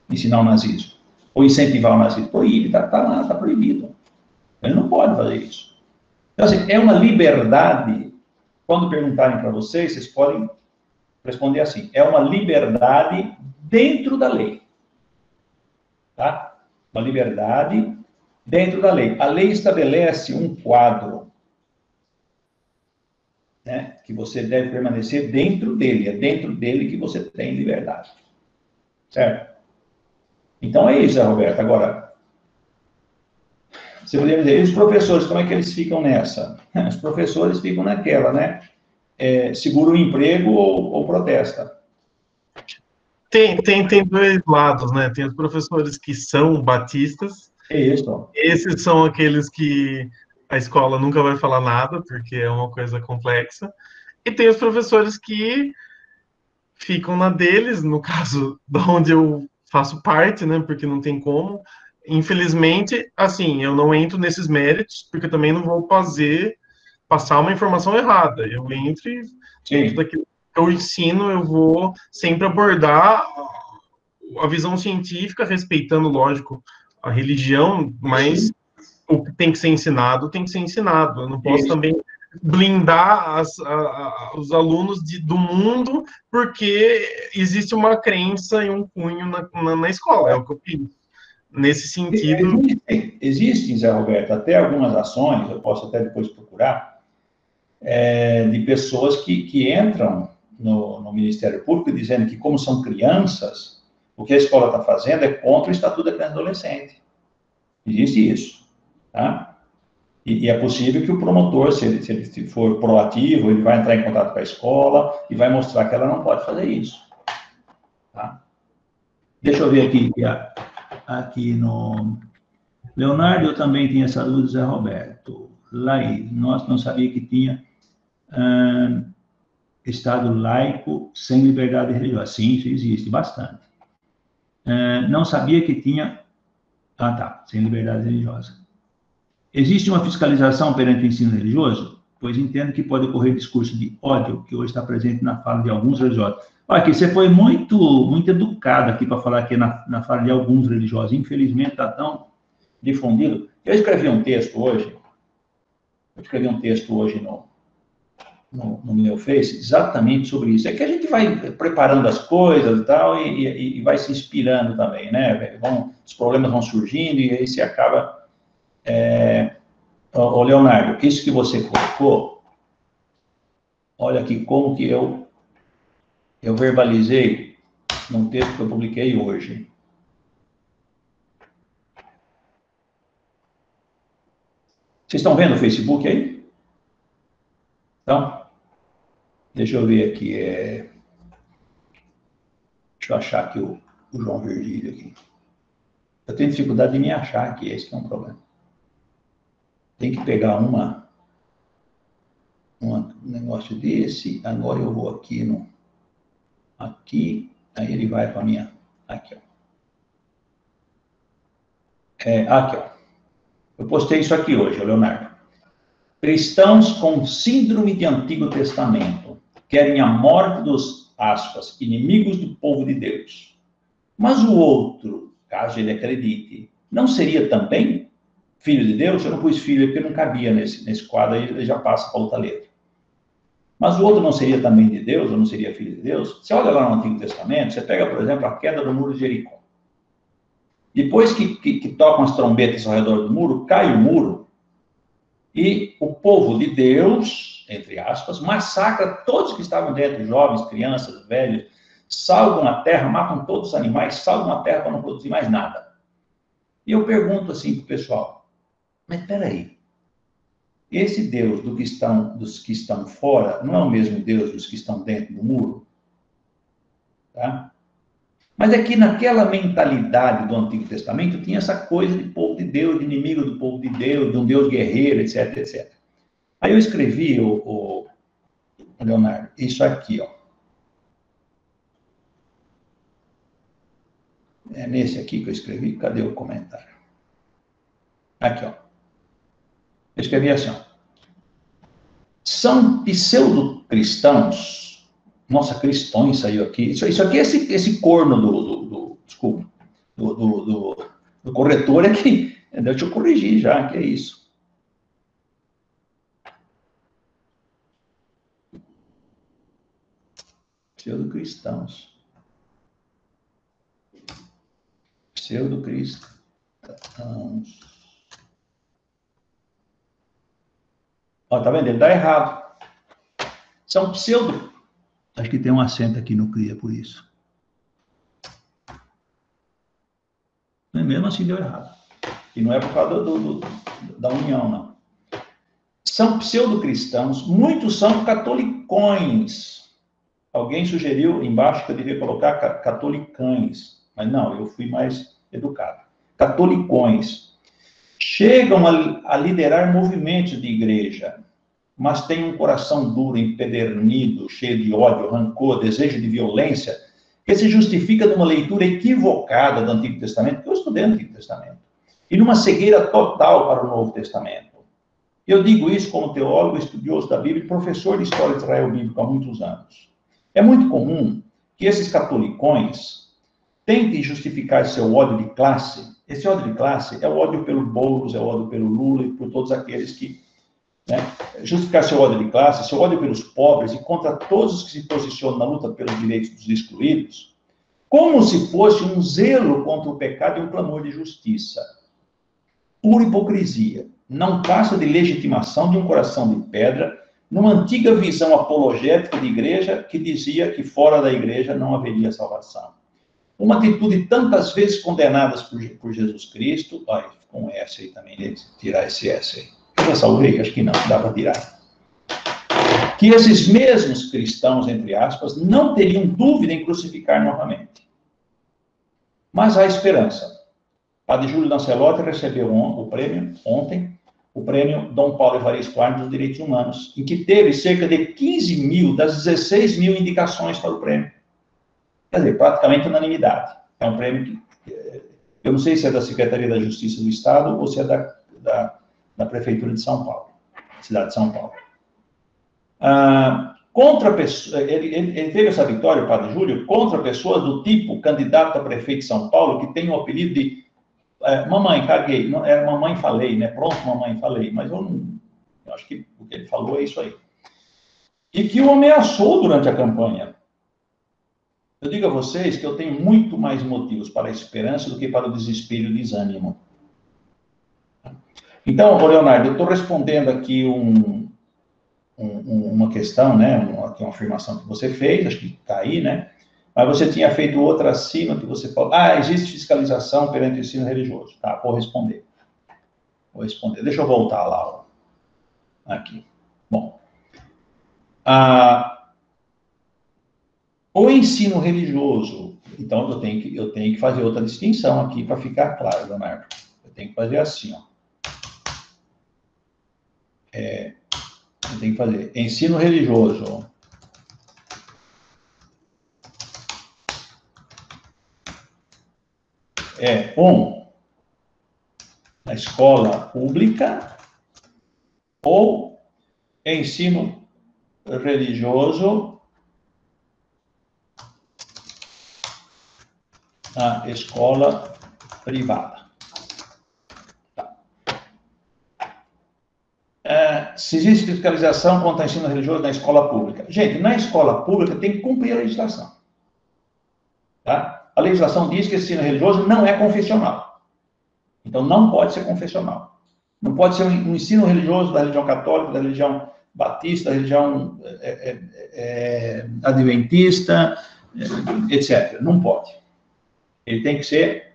ensinar o nazismo, ou incentivar o nazismo. Proíbe, está lá, está proibido. Ele não pode fazer isso. Então, assim, é uma liberdade. Quando perguntarem para vocês, vocês podem responder assim: é uma liberdade dentro da lei. Tá? Uma liberdade dentro da lei. A lei estabelece um quadro, né, que você deve permanecer dentro dele. É dentro dele que você tem liberdade. Certo? Então é isso, Roberto. Agora, você poderia dizer, e os professores, como é que eles ficam nessa? Os professores ficam naquela, né? Segura o emprego ou protesta. Tem dois lados, né? Tem os professores que são batistas. É isso. Esses são aqueles que a escola nunca vai falar nada, porque é uma coisa complexa. E tem os professores que ficam na deles, no caso, de onde eu faço parte, né? Porque não tem como. Infelizmente, assim, eu não entro nesses méritos, porque também não vou passar uma informação errada. Eu entro e, dentro daquilo que eu ensino, eu vou sempre abordar a visão científica, respeitando, lógico, a religião, mas o que tem que ser ensinado, tem que ser ensinado. Eu não posso também blindar os alunos do mundo porque existe uma crença e um cunho na escola, é o que eu penso. Nesse sentido... Existem, Zé Roberto, até algumas ações, eu posso até depois procurar, de pessoas que entram no Ministério Público dizendo que, como são crianças, o que a escola está fazendo é contra o Estatuto da Criança e Adolescente. Existe isso. Tá? E é possível que o promotor, se ele for proativo, ele vai entrar em contato com a escola e vai mostrar que ela não pode fazer isso. Tá? Deixa eu ver aqui no... Leonardo, eu também tinha essa dúvida, Zé Roberto. Laís, nós não sabia que tinha Estado laico sem liberdade religiosa. Sim, isso existe bastante. Não sabia que tinha... Ah, tá, sem liberdade religiosa. Existe uma fiscalização perante o ensino religioso? Pois entendo que pode ocorrer discurso de ódio, que hoje está presente na fala de alguns religiosos. Olha, aqui você foi muito educado aqui para falar aqui na fala de alguns religiosos. Infelizmente, está tão difundido. Eu escrevi um texto hoje no meu Face, exatamente sobre isso. É que a gente vai preparando as coisas e tal, e vai se inspirando também, né? Os problemas vão surgindo, e aí você acaba... Ô, Leonardo, isso que você colocou, olha aqui como que eu verbalizei num texto que eu publiquei hoje. Vocês estão vendo o Facebook aí? Então, deixa eu ver aqui. Deixa eu achar aqui o João Virgílio aqui. Eu tenho dificuldade de me achar aqui, esse que é um problema. Tem que pegar um negócio desse. Agora eu vou aqui, aí ele vai para a minha... Aqui, ó. Aqui, ó. Eu postei isso aqui hoje, Leonardo. Cristãos com síndrome de Antigo Testamento querem a morte dos, aspas, inimigos do povo de Deus. Mas o outro, caso ele acredite, não seria também filho de Deus? Eu não pus filho porque não cabia nesse quadro, aí ele já passa para outra letra. Mas o outro não seria também de Deus, ou não seria filho de Deus? Você olha lá no Antigo Testamento, você pega, por exemplo, a queda do muro de Jericó. Depois que tocam as trombetas ao redor do muro, cai o muro, e o povo de Deus, entre aspas, massacra todos que estavam dentro, jovens, crianças, velhos, salgam a terra, matam todos os animais, salgam a terra para não produzir mais nada. E eu pergunto assim para o pessoal, mas espera aí, esse Deus dos que estão fora não é o mesmo Deus dos que estão dentro do muro? Tá? Mas é que naquela mentalidade do Antigo Testamento tinha essa coisa de povo de Deus, de inimigo do povo de Deus, de um Deus guerreiro, etc, etc. Aí eu escrevi, o Leonardo, isso aqui, ó. É nesse aqui que eu escrevi, cadê o comentário? Aqui, ó. Eu escrevi assim, ó. São pseudo-cristãos, nossa, cristões saiu aqui, isso aqui é esse corno desculpa, do corretor é que, deixa eu corrigir já, que é isso. Pseudo-cristãos. Pseudo-cristãos. Ó, tá vendo? Ele tá errado. São pseudo. Acho que tem um acento aqui no CRIA por isso. Mas mesmo assim deu errado. E não é por causa da união, não. São pseudo-cristãos, muitos são catolicões. Alguém sugeriu embaixo que eu devia colocar catolicães. Mas não, eu fui mais educado. Catolicões. Chegam a liderar movimentos de igreja, mas têm um coração duro, empedernido, cheio de ódio, rancor, desejo de violência, que se justifica numa leitura equivocada do Antigo Testamento, porque eu estudei o Antigo Testamento, e numa cegueira total para o Novo Testamento. Eu digo isso como teólogo, estudioso da Bíblia e professor de História de Israel Bíblico há muitos anos. É muito comum que esses catolicões tentem justificar seu ódio de classe. Esse ódio de classe é o ódio pelo Boulos, é o ódio pelo Lula e por todos aqueles que... Né, justificar seu ódio de classe, seu ódio pelos pobres e contra todos os que se posicionam na luta pelos direitos dos excluídos, como se fosse um zelo contra o pecado e um clamor de justiça. Pura hipocrisia. Não passa de legitimação de um coração de pedra numa antiga visão apologética de igreja que dizia que fora da igreja não haveria salvação. Uma atitude tantas vezes condenadas por Jesus Cristo. Olha, ficou um S aí também, né? Tirar esse S aí. Eu já salvei? Acho que não, dá para tirar. Que esses mesmos cristãos, entre aspas, não teriam dúvida em crucificar novamente. Mas há esperança. Padre Júlio Lancelotti recebeu o prêmio, ontem, o prêmio Dom Paulo Evaristo Arnes dos Direitos Humanos, em que teve cerca de 15 mil das 16 mil indicações para o prêmio. Quer dizer, praticamente unanimidade. É um prêmio que, eu não sei se é da Secretaria da Justiça do Estado ou se é da Prefeitura de São Paulo, cidade de São Paulo. Ele teve essa vitória, o Padre Júlio, contra pessoas do tipo candidato a prefeito de São Paulo, que tem o apelido de mamãe, caguei, não, era mamãe falei, né? Pronto, mamãe falei, mas eu acho que o que ele falou é isso aí. E que o ameaçou durante a campanha. Eu digo a vocês que eu tenho muito mais motivos para a esperança do que para o desespero e o desânimo. Então, Leonardo, eu estou respondendo aqui uma questão, né? Uma afirmação que você fez, acho que está aí, né? Mas você tinha feito outra acima que você falou. Existe fiscalização perante o ensino religioso. Tá, vou responder. Deixa eu voltar lá, ó. Aqui. Bom. O ensino religioso. Então, eu tenho que fazer outra distinção aqui para ficar claro, Leonardo. Eu tenho que fazer assim, ó. Eu tenho que fazer ensino religioso. na escola pública ou ensino religioso na escola privada. Se existe fiscalização quanto ao ensino religioso na escola pública. Gente, na escola pública tem que cumprir a legislação. Tá? A legislação diz que esse ensino religioso não é confessional. Então, não pode ser confessional. Não pode ser um ensino religioso da religião católica, da religião batista, da religião adventista, etc. Não pode. Ele tem que ser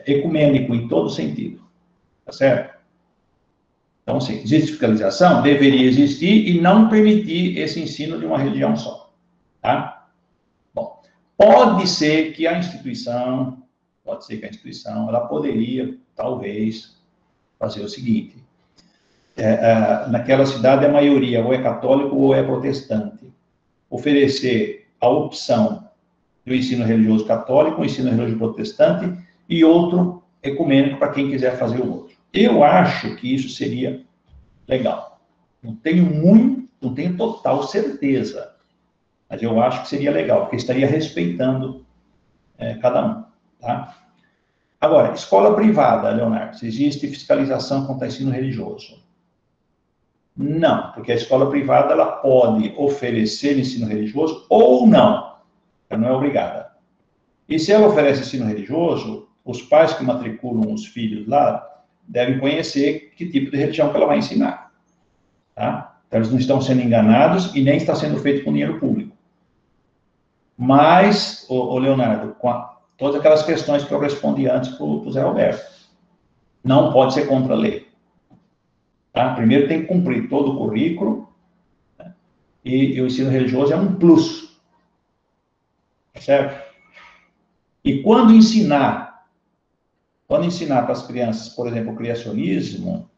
ecumênico em todo sentido. Tá certo? Então, se existe fiscalização, deveria existir e não permitir esse ensino de uma religião só. Tá? Bom, pode ser que a instituição, ela poderia, talvez, fazer o seguinte. Naquela cidade, a maioria ou é católico ou é protestante. Oferecer a opção do ensino religioso católico, o ensino religioso protestante e outro ecumênico para quem quiser fazer o outro. Eu acho que isso seria legal. Não tenho total certeza, mas eu acho que seria legal, porque estaria respeitando cada um. Tá? Agora, escola privada, Leonardo, se existe fiscalização quanto ao ensino religioso? Não, porque a escola privada ela pode oferecer ensino religioso ou não, ela não é obrigada. E se ela oferece ensino religioso, os pais que matriculam os filhos lá devem conhecer que tipo de religião que ela vai ensinar. Tá? Então, eles não estão sendo enganados e nem está sendo feito com dinheiro público. Mas, Leonardo, com todas aquelas questões que eu respondi antes para o Zé Roberto, não pode ser contra a lei. Tá? Primeiro tem que cumprir todo o currículo, né? E o ensino religioso é um plus. Certo? E quando ensinar para as crianças, por exemplo, o criacionismo,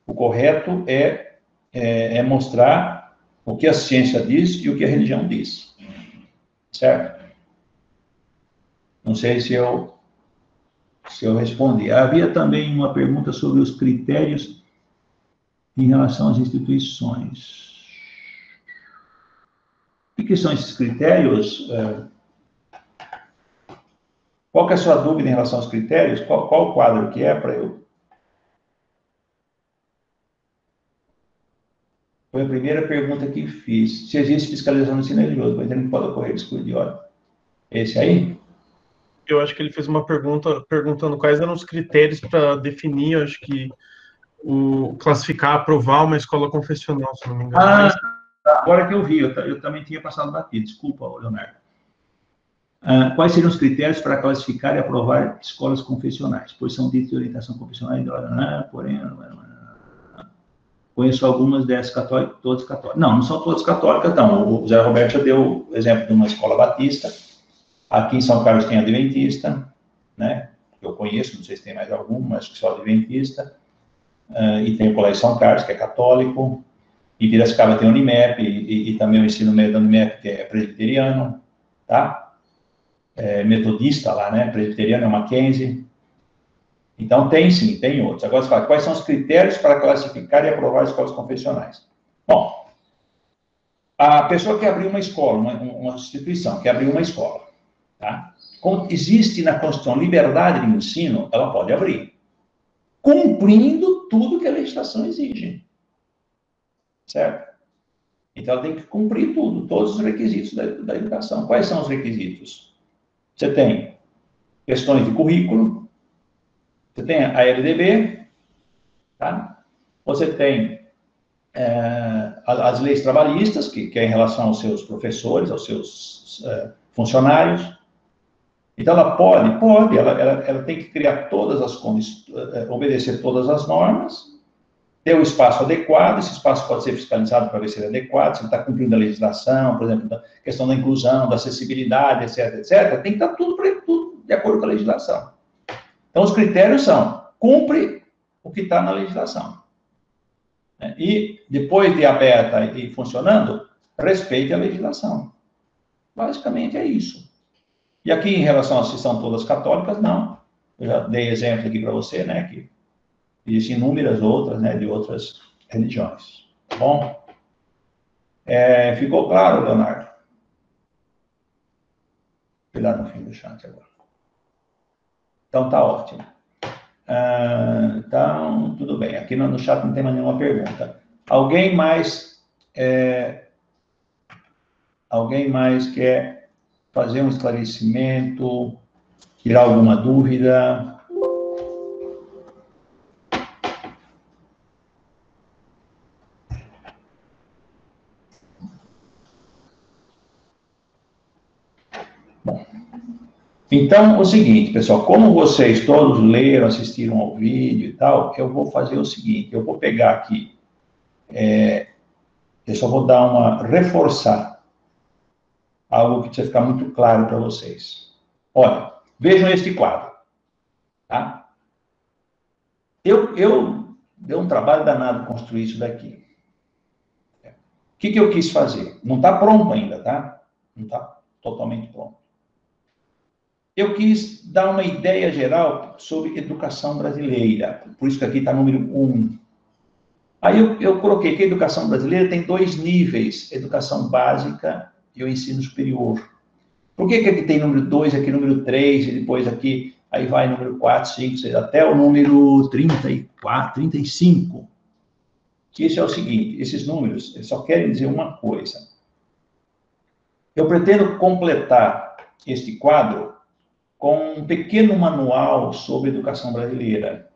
o correto é mostrar o que a ciência diz e o que a religião diz. Certo? Não sei se eu respondi. Havia também uma pergunta sobre os critérios em relação às instituições. O que são esses critérios? Qual que é a sua dúvida em relação aos critérios? Qual o quadro que é para eu? Foi a primeira pergunta que fiz. Se existe fiscalização no ensino religioso, mas ele não pode ocorrer descuido de ordem. Esse aí? Eu acho que ele fez uma pergunta perguntando quais eram os critérios para definir, acho que, classificar, aprovar uma escola confessional, se não me engano. Agora que eu vi, eu também tinha passado batido. Desculpa, Leonardo. Quais seriam os critérios para classificar e aprovar escolas confessionais? Pois são ditos de orientação confessional, porém, conheço algumas dessas católicas, todas católicas. Não são todas católicas, não. O Zé Roberto já deu o exemplo de uma escola batista. Aqui em São Carlos tem adventista, né? Eu conheço, não sei se tem mais algum, mas que só adventista. E tem o Colégio São Carlos, que é católico. Em Piracicaba tem o Unimep, e também o ensino médio da Unimep, que é presbiteriano, tá? Metodista lá, né? Presbiteriano é o Mackenzie. Então, tem sim, tem outros. Agora, você fala, quais são os critérios para classificar e aprovar escolas confessionais? Bom, a pessoa que abriu uma escola, uma instituição, que abriu uma escola, tá? Como existe na Constituição liberdade de ensino, ela pode abrir, cumprindo tudo que a legislação exige. Certo? Então, ela tem que cumprir tudo, todos os requisitos da educação. Quais são os requisitos? Você tem questões de currículo, você tem a LDB, tá? Você tem as leis trabalhistas, que é em relação aos seus professores, aos seus funcionários. Então, ela pode, ela tem que criar todas as condições, obedecer todas as normas, ter o espaço adequado, esse espaço pode ser fiscalizado para ver se ele é adequado, se ele está cumprindo a legislação, por exemplo, a questão da inclusão, da acessibilidade, etc., etc., tem que estar tudo de acordo com a legislação. Então, os critérios são, cumpre o que está na legislação. E, depois de aberta e funcionando, respeite a legislação. Basicamente é isso. E aqui, em relação a se são todas católicas, não. Eu já dei exemplo aqui para você, né, que existem inúmeras outras, né, de outras religiões. Tá bom? Ficou claro, Leonardo? Fui lá no fim do chat agora. Então, tá ótimo. Então, tudo bem. Aqui no chat não tem mais nenhuma pergunta. Alguém mais quer fazer um esclarecimento, tirar alguma dúvida? Bom, então, o seguinte, pessoal, como vocês todos leram, assistiram ao vídeo e tal, eu vou fazer o seguinte, eu vou pegar aqui, eu só vou reforçar algo que precisa ficar muito claro para vocês. Olha, vejam este quadro, tá? Deu um trabalho danado construir isso daqui. O que eu quis fazer? Não está pronto ainda, tá? Não está totalmente pronto. Eu quis dar uma ideia geral sobre educação brasileira, por isso que aqui está número 1. Aí eu coloquei que a educação brasileira tem 2 níveis, educação básica e o ensino superior. Por que aqui tem número 2, aqui número 3, e depois aqui, aí vai número 4, 5, 6, até o número 34, 35? Que isso é o seguinte, esses números, eles só querem dizer uma coisa. Eu pretendo completar este quadro com um pequeno manual sobre educação brasileira.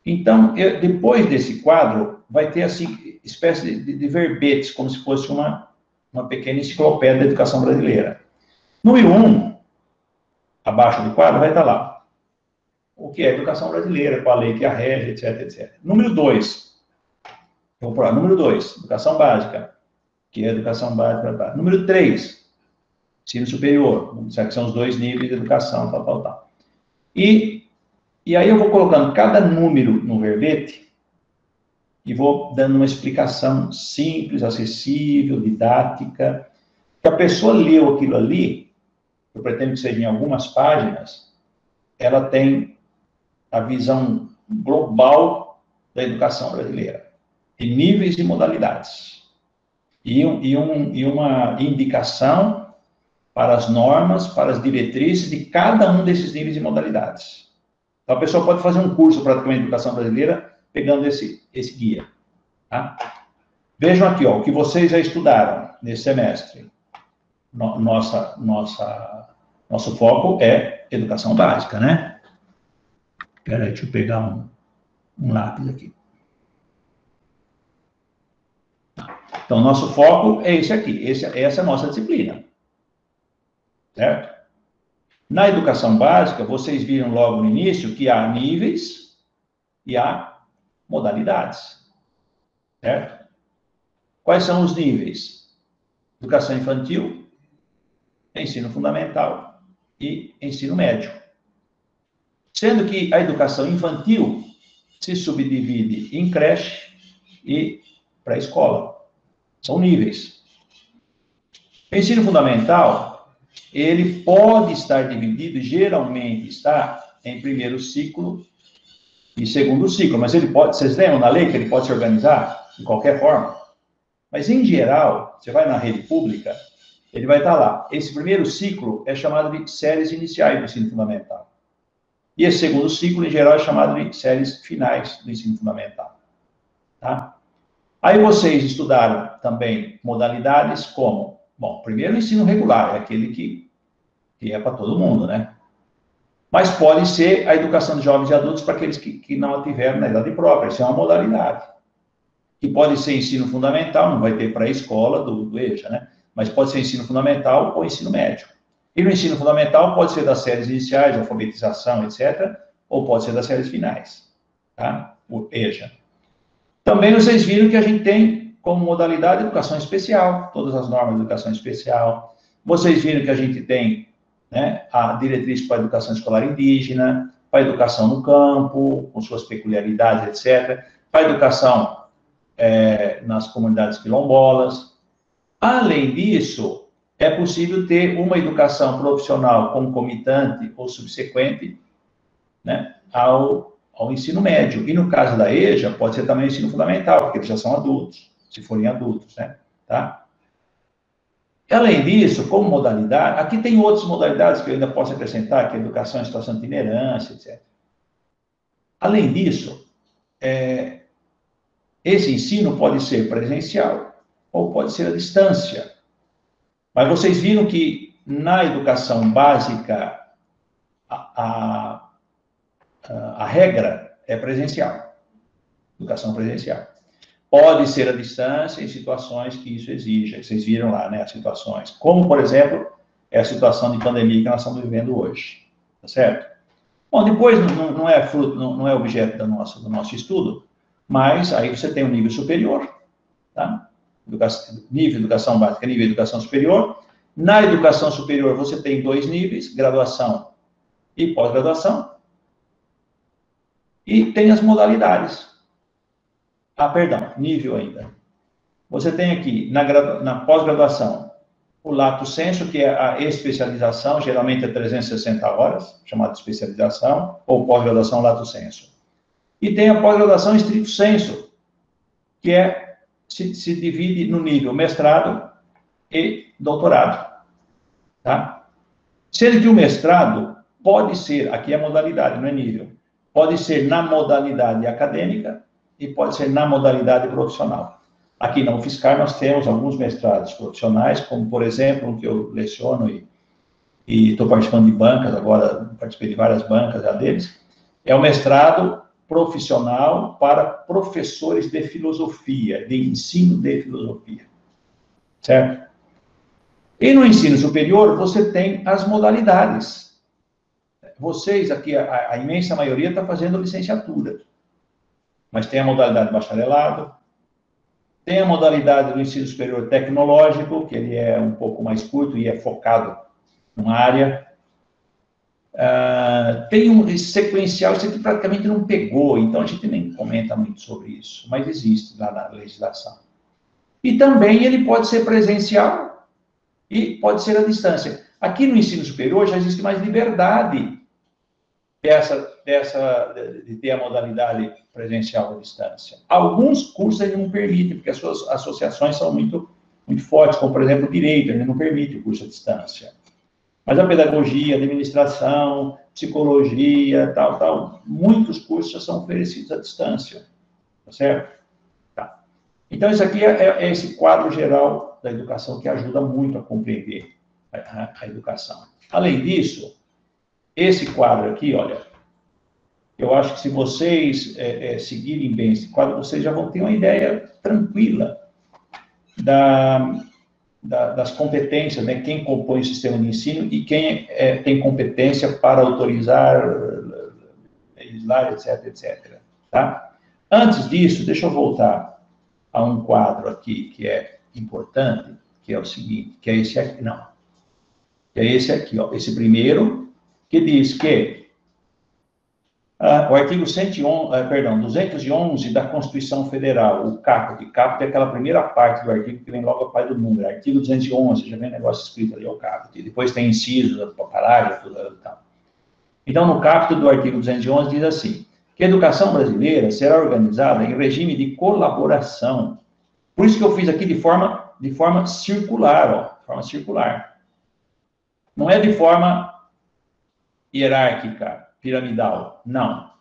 Então, depois desse quadro, vai ter, assim, espécie de verbetes, como se fosse uma pequena enciclopédia da educação brasileira. Número 1, abaixo do quadro, vai estar lá. O que é educação brasileira, qual a lei que a rege, etc, etc. Número 2, eu vou falar, número 2, educação básica, que é educação básica. Número 3, ensino superior, que são os 2 níveis de educação, tal. E aí eu vou colocando cada número no verbete e vou dando uma explicação simples, acessível, didática, que a pessoa leu aquilo ali, eu pretendo que seja em algumas páginas, ela tem a visão global da educação brasileira, de níveis e modalidades. E uma indicação para as normas, para as diretrizes de cada um desses níveis e modalidades. Então, a pessoa pode fazer um curso praticamente de educação brasileira pegando esse guia. Tá? Vejam aqui, ó, o que vocês já estudaram nesse semestre. Nosso foco é educação básica, né? Espera aí, deixa eu pegar um lápis aqui. Então, nosso foco é esse aqui. Essa é a nossa disciplina. Certo? Na educação básica, vocês viram logo no início que há níveis e há modalidades. Certo? Quais são os níveis? Educação infantil, ensino fundamental e ensino médio. Sendo que a educação infantil se subdivide em creche e pré-escola. São níveis. O ensino fundamental, ele pode estar dividido, geralmente está em primeiro ciclo e segundo ciclo, mas ele pode, vocês lembram na lei que ele pode se organizar de qualquer forma? Mas, em geral, você vai na rede pública, ele vai estar lá. Esse primeiro ciclo é chamado de séries iniciais do ensino fundamental. E esse segundo ciclo, em geral, é chamado de séries finais do ensino fundamental. Tá? Aí vocês estudaram também modalidades como, bom, primeiro o ensino regular, é aquele que é para todo mundo, né? Mas pode ser a educação de jovens e adultos para aqueles que não a tiveram na idade própria, isso é uma modalidade. Que pode ser ensino fundamental, não vai ter pré-escola do EJA, né? Mas pode ser ensino fundamental ou ensino médio. E no ensino fundamental pode ser das séries iniciais, alfabetização, etc., ou pode ser das séries finais, tá? O EJA. Também vocês viram que a gente tem como modalidade educação especial, todas as normas de educação especial. Vocês viram que a gente tem, né, a diretriz para a educação escolar indígena, para a educação no campo, com suas peculiaridades, etc., para a educação nas comunidades quilombolas. Além disso, é possível ter uma educação profissional concomitante ou subsequente né, ao ensino médio. E no caso da EJA, pode ser também o ensino fundamental, porque eles já são adultos, se forem adultos, né? Tá? Além disso, como modalidade, aqui tem outras modalidades que eu ainda posso acrescentar, que é educação em situação de itinerância, etc. Além disso, esse ensino pode ser presencial ou pode ser à distância. Mas vocês viram que na educação básica, a regra é presencial, educação presencial. Pode ser à distância em situações que isso exija, vocês viram lá, né, as situações. Como, por exemplo, é a situação de pandemia que nós estamos vivendo hoje, tá certo? Bom, depois não é fruto, não é objeto do nosso estudo, mas aí você tem um nível superior, tá? Nível de educação básica, nível de educação superior. Na educação superior, você tem 2 níveis, graduação e pós-graduação. E tem as modalidades. Perdão, nível ainda. Você tem aqui, na pós-graduação, o lato sensu, que é a especialização, geralmente é 360 horas, chamada de especialização, ou pós-graduação lato sensu. E tem a pós-graduação estricto sensu, que se divide no nível mestrado e doutorado. Tá? Sendo que o mestrado pode ser, aqui é modalidade, não é nível, pode ser na modalidade acadêmica e pode ser na modalidade profissional. Aqui na UFSCar nós temos alguns mestrados profissionais, como, por exemplo, um que eu leciono e estou participando de bancas agora, participei de várias bancas já deles, é o mestrado profissional para professores de filosofia, de ensino de filosofia, certo? E no ensino superior, você tem as modalidades. Vocês aqui, a imensa maioria está fazendo licenciatura, mas tem a modalidade bacharelado, tem a modalidade do ensino superior tecnológico, que ele é um pouco mais curto e é focado numa área. Tem um sequencial, isso aqui praticamente não pegou, então a gente nem comenta muito sobre isso, mas existe lá na legislação. E também ele pode ser presencial e pode ser à distância. Aqui no ensino superior já existe mais liberdade de ter a modalidade presencial à distância. Alguns cursos ele não permitem, porque as suas associações são muito, muito fortes, como, por exemplo, o direito, ele não permite o curso à distância. Mas a pedagogia, a administração, psicologia, tal, muitos cursos já são oferecidos à distância, tá certo? Tá. Então, isso aqui é esse quadro geral da educação que ajuda muito a compreender a educação. Além disso, esse quadro aqui, olha, eu acho que se vocês seguirem bem esse quadro, vocês já vão ter uma ideia tranquila das competências, né? Quem compõe o sistema de ensino e quem tem competência para autorizar, legislar, etc, etc. Tá? Antes disso, deixa eu voltar a um quadro aqui que é importante, que é o seguinte, que é esse aqui, não. Que é esse aqui, ó, esse primeiro, que diz que o artigo 211 da Constituição Federal, o caput é aquela primeira parte do artigo que vem logo após do número, artigo 211, já vem um negócio escrito ali, o caput, e depois tem incisos, parágrafo e tal. Então, no caput do artigo 211 diz assim, que a educação brasileira será organizada em regime de colaboração. Por isso que eu fiz aqui de forma circular, ó, forma circular. Não é de forma hierárquica, piramidal, não.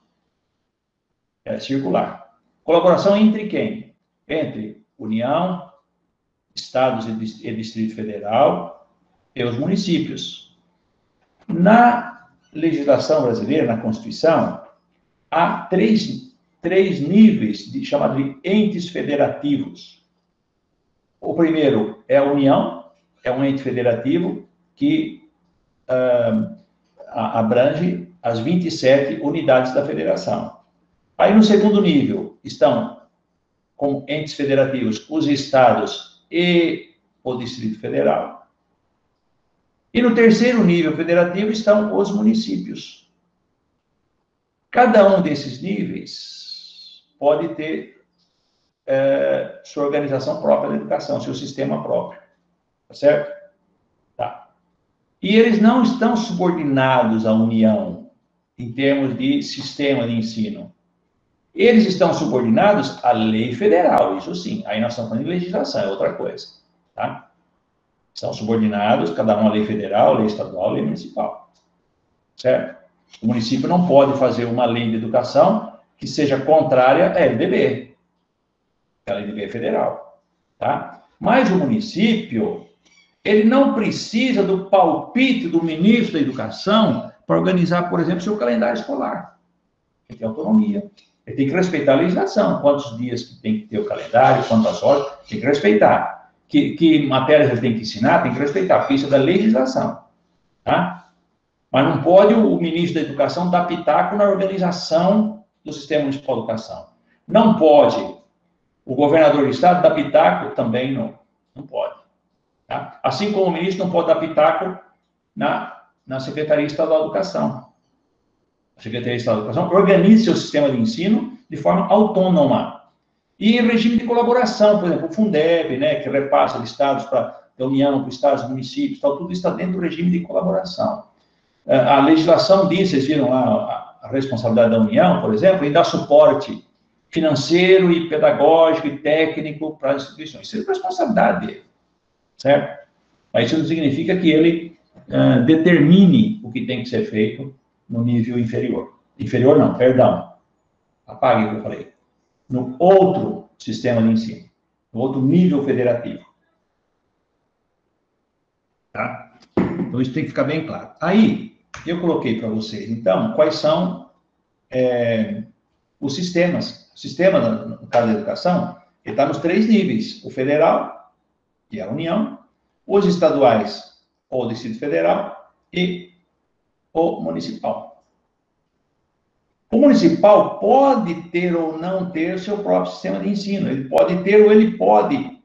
É circular. Colaboração entre quem? Entre União, Estados e Distrito Federal e os municípios. Na legislação brasileira, na Constituição, há três níveis chamados de entes federativos. O primeiro é a União, é um ente federativo que abrange as 27 unidades da federação. Aí, no segundo nível, estão como entes federativos os estados e o Distrito Federal. E no terceiro nível federativo estão os municípios. Cada um desses níveis pode ter sua organização própria da educação, seu sistema próprio. Tá certo? Tá. E eles não estão subordinados à União em termos de sistema de ensino. Eles estão subordinados à lei federal, isso sim. Aí nós estamos falando de legislação, é outra coisa. Tá? São subordinados, cada um à lei federal, lei estadual, lei municipal. Certo? O município não pode fazer uma lei de educação que seja contrária à LDB. A LDB é federal. Tá? Mas o município, ele não precisa do palpite do ministro da Educação para organizar, por exemplo, seu calendário escolar. Ele tem autonomia. Ele tem que respeitar a legislação. Quantos dias que tem que ter o calendário, quantas horas, tem que respeitar. Que matérias ele tem que ensinar, tem que respeitar, porque isso é da legislação. Tá? Mas não pode o ministro da Educação dar pitaco na organização do sistema municipal de educação. Não pode o governador do estado dar pitaco, também não pode. Tá? Assim como o ministro não pode dar pitaco na Secretaria Estadual de Educação. A Secretaria Estadual de Educação organiza seu sistema de ensino de forma autônoma. E em regime de colaboração, por exemplo, o Fundeb, né, que repassa de estados da União, para estados, municípios, tal, tudo está dentro do regime de colaboração. A legislação diz, vocês viram lá, a responsabilidade da União, por exemplo, em dar suporte financeiro e pedagógico e técnico para as instituições. Isso é responsabilidade dele, certo? Mas isso não significa que ele determine o que tem que ser feito no nível inferior. Inferior não, perdão. Apague o que eu falei. No outro sistema de ensino, no outro nível federativo. Tá? Então, isso tem que ficar bem claro. Aí, eu coloquei para vocês, então, quais são os sistemas. O sistema, no caso da educação, ele está nos 3 níveis. O federal, que é a União, os estaduais, ou o Distrito Federal, e o municipal. O municipal pode ter ou não ter seu próprio sistema de ensino. Ele pode ter ou ele pode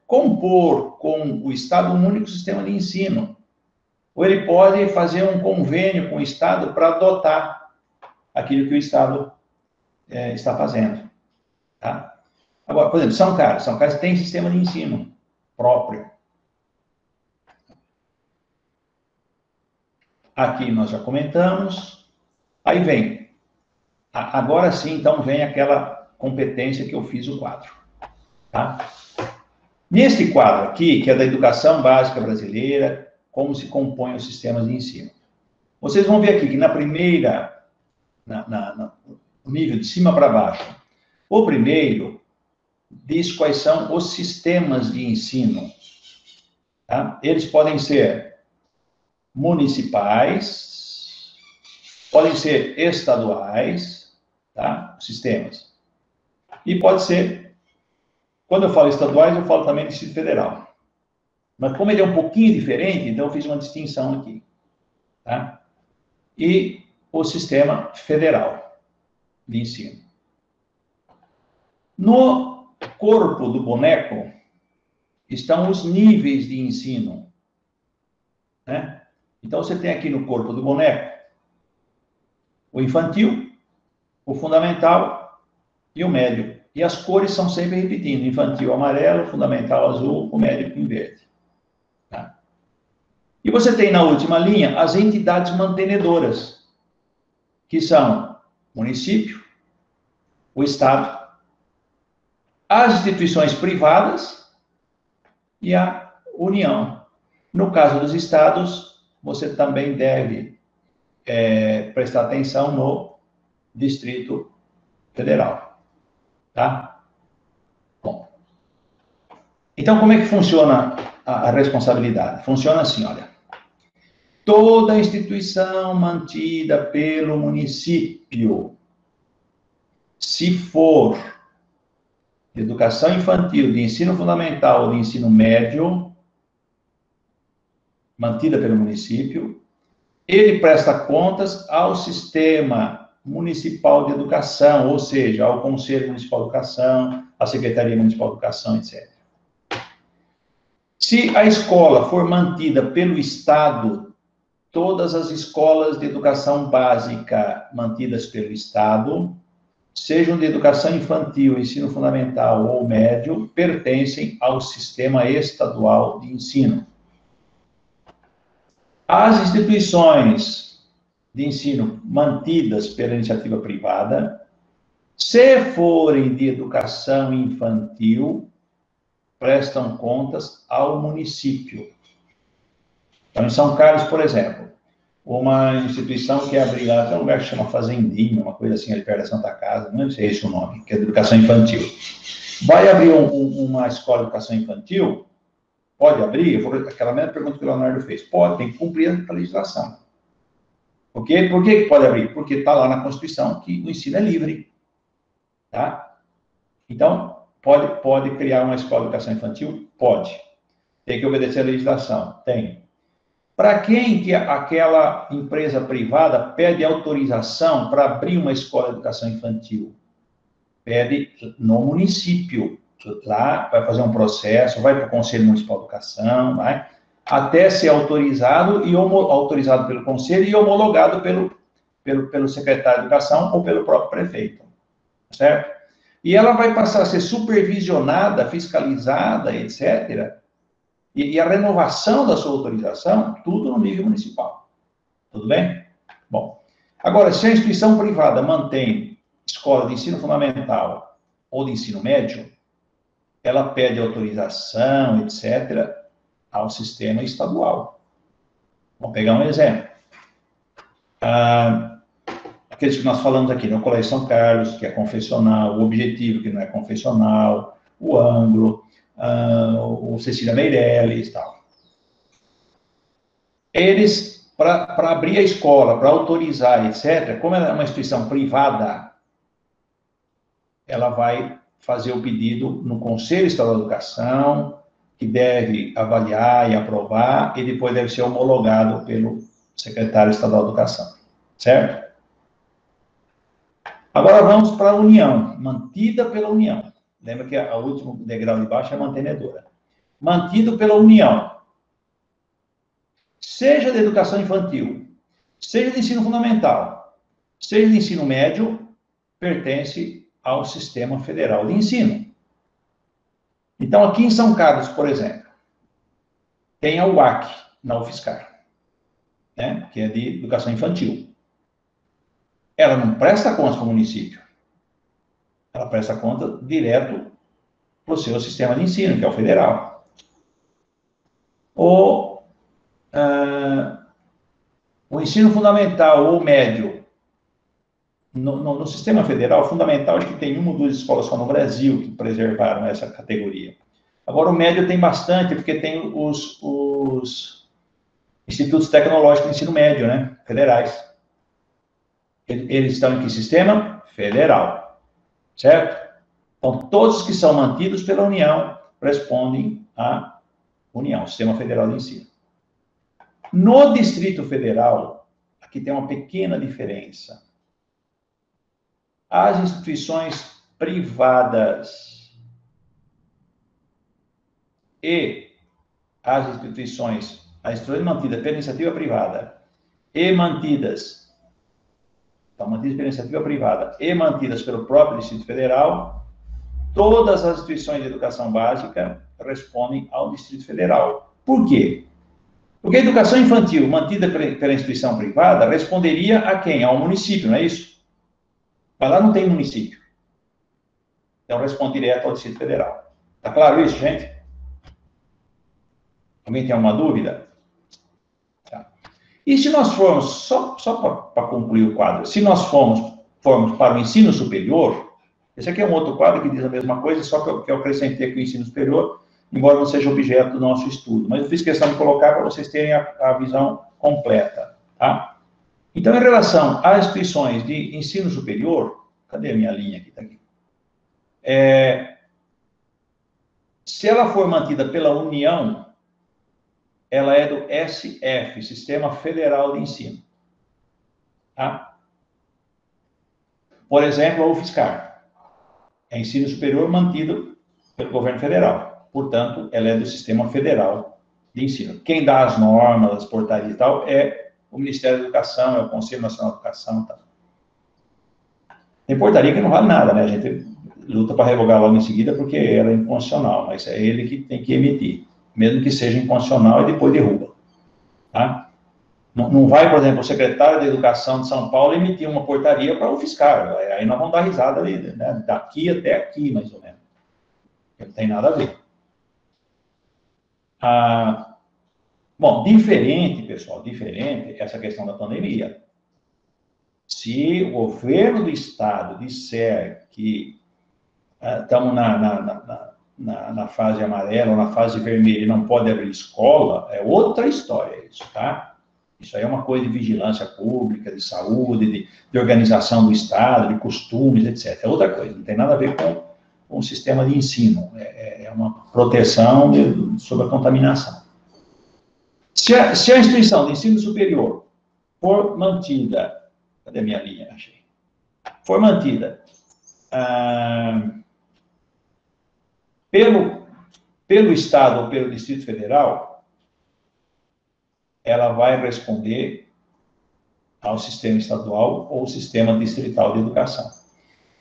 compor com o Estado um único sistema de ensino. Ou ele pode fazer um convênio com o Estado para adotar aquilo que o Estado está fazendo. Tá? Agora, por exemplo, São Carlos tem sistema de ensino próprio. Aqui nós já comentamos. Aí vem, agora sim, então, vem aquela competência que eu fiz o quadro. Tá? Neste quadro aqui, que é da educação básica brasileira, como se compõem os sistemas de ensino. Vocês vão ver aqui que na primeira, no nível de cima para baixo, o primeiro diz quais são os sistemas de ensino. Tá? Eles podem ser municipais, podem ser estaduais, tá? Sistemas. E pode ser, quando eu falo estaduais, eu falo também Distrito Federal. Mas como ele é um pouquinho diferente, então eu fiz uma distinção aqui. Tá? E o sistema federal de ensino. No corpo do boneco estão os níveis de ensino. Né? Então, você tem aqui no corpo do boneco o infantil, o fundamental e o médio. E as cores são sempre repetindo. Infantil amarelo, fundamental azul, o médio em verde. Tá? E você tem na última linha as entidades mantenedoras, que são o município, o Estado, as instituições privadas e a União. No caso dos estados, você também deve prestar atenção no Distrito Federal. Tá? Bom. Então, como é que funciona a responsabilidade? Funciona assim, olha. Toda instituição mantida pelo município, se for de educação infantil, de ensino fundamental ou de ensino médio, mantida pelo município, ele presta contas ao sistema municipal de educação, ou seja, ao Conselho Municipal de Educação, à Secretaria Municipal de Educação, etc. Se a escola for mantida pelo Estado, todas as escolas de educação básica mantidas pelo Estado, sejam de educação infantil, ensino fundamental ou médio, pertencem ao sistema estadual de ensino. As instituições de ensino mantidas pela iniciativa privada, se forem de educação infantil, prestam contas ao município. Então, em São Carlos, por exemplo, uma instituição que abriu lá, tem um lugar que chama Fazendinha, uma coisa assim, ali perto da Santa Casa, não sei se é esse o nome, que é de educação infantil. Vai abrir uma escola de educação infantil? Pode abrir? Aquela mesma pergunta que o Leonardo fez. Pode, tem que cumprir a legislação. Por quê? Por que pode abrir? Porque está lá na Constituição que o ensino é livre. Tá? Então, pode criar uma escola de educação infantil? Pode. Tem que obedecer a legislação? Tem. Para quem que aquela empresa privada pede autorização para abrir uma escola de educação infantil? Pede no município. Lá vai fazer um processo, vai para o Conselho Municipal de Educação, vai, até ser autorizado pelo Conselho e homologado pelo secretário de Educação ou pelo próprio prefeito. Certo? E ela vai passar a ser supervisionada, fiscalizada, etc., e a renovação da sua autorização, tudo no nível municipal. Tudo bem? Bom, agora, se a instituição privada mantém escola de ensino fundamental ou de ensino médio, ela pede autorização, etc., ao sistema estadual. Vamos pegar um exemplo. Aqueles que nós falamos aqui, no Colégio São Carlos, que é confessional, o Objetivo, que não é confessional, o Anglo, o Cecília Meirelles e tal. Eles, para abrir a escola, para autorizar, etc., como ela é uma instituição privada, ela vai fazer o pedido no Conselho Estadual de Educação, que deve avaliar e aprovar, e depois deve ser homologado pelo secretário estadual de Educação. Certo? Agora vamos para a União, mantida pela União. Lembra que o último degrau de baixo é a mantenedora. Mantido pela União. Seja de educação infantil, seja de ensino fundamental, seja de ensino médio, pertence ao Sistema Federal de Ensino. Então, aqui em São Carlos, por exemplo, tem a UAC, na UFSCar, né, que é de educação infantil. Ela não presta conta para o município. Ela presta conta direto para o seu sistema de ensino, que é o federal. O ensino fundamental ou médio, no sistema federal, fundamental, acho que tem uma ou duas escolas só no Brasil que preservaram essa categoria. Agora, o médio tem bastante, porque tem os institutos tecnológicos de ensino médio, né, federais. Eles estão em que sistema? Federal. Certo? Então, todos que são mantidos pela União respondem à União, Sistema Federal de Ensino. No Distrito Federal, aqui tem uma pequena diferença. As instituições privadas e a instituição mantida pela iniciativa privada e mantidas pela iniciativa privada e mantidas pelo próprio Distrito Federal, todas as instituições de educação básica respondem ao Distrito Federal. Por quê? Porque a educação infantil mantida pela instituição privada responderia a quem? Ao município, não é isso? Mas lá não tem município. Então, responde direto ao Distrito Federal. Está claro isso, gente? Alguém tem alguma dúvida? E se nós formos, só para concluir o quadro, se nós formos para o ensino superior, esse aqui é um outro quadro que diz a mesma coisa, só que eu acrescentei aqui o ensino superior, embora não seja objeto do nosso estudo, mas eu fiz questão de colocar para vocês terem a visão completa, tá? Então, em relação às instituições de ensino superior, cadê a minha linha aqui? Tá aqui. Se ela for mantida pela União, ela é do SF, Sistema Federal de Ensino. Tá? Por exemplo, a UFSCar. É ensino superior mantido pelo governo federal. Portanto, ela é do Sistema Federal de Ensino. Quem dá as normas, as portarias e tal, é o Ministério da Educação, é o Conselho Nacional de Educação e tal. Tem portaria que não vale nada, né? A gente luta para revogar logo em seguida porque ela é inconstitucional, mas é ele que tem que emitir. Mesmo que seja inconstitucional, e depois derruba. Tá? Não vai, por exemplo, o secretário de Educação de São Paulo emitir uma portaria para o fiscal. Aí nós vamos dar risada ali, né? Daqui até aqui, mais ou menos. Não tem nada a ver. Bom, diferente, pessoal, diferente essa questão da pandemia. Se o governo do estado disser que estamos na fase amarela ou na fase vermelha e não pode abrir escola, é outra história isso, tá? Isso aí é uma coisa de vigilância pública, de saúde, de organização do estado, de costumes, etc. É outra coisa, não tem nada a ver com o sistema de ensino. É uma proteção sobre a contaminação. Se a instituição de ensino superior for mantida, cadê minha linha? Achei. For mantida pelo Estado ou pelo Distrito Federal, ela vai responder ao sistema estadual ou sistema distrital de educação.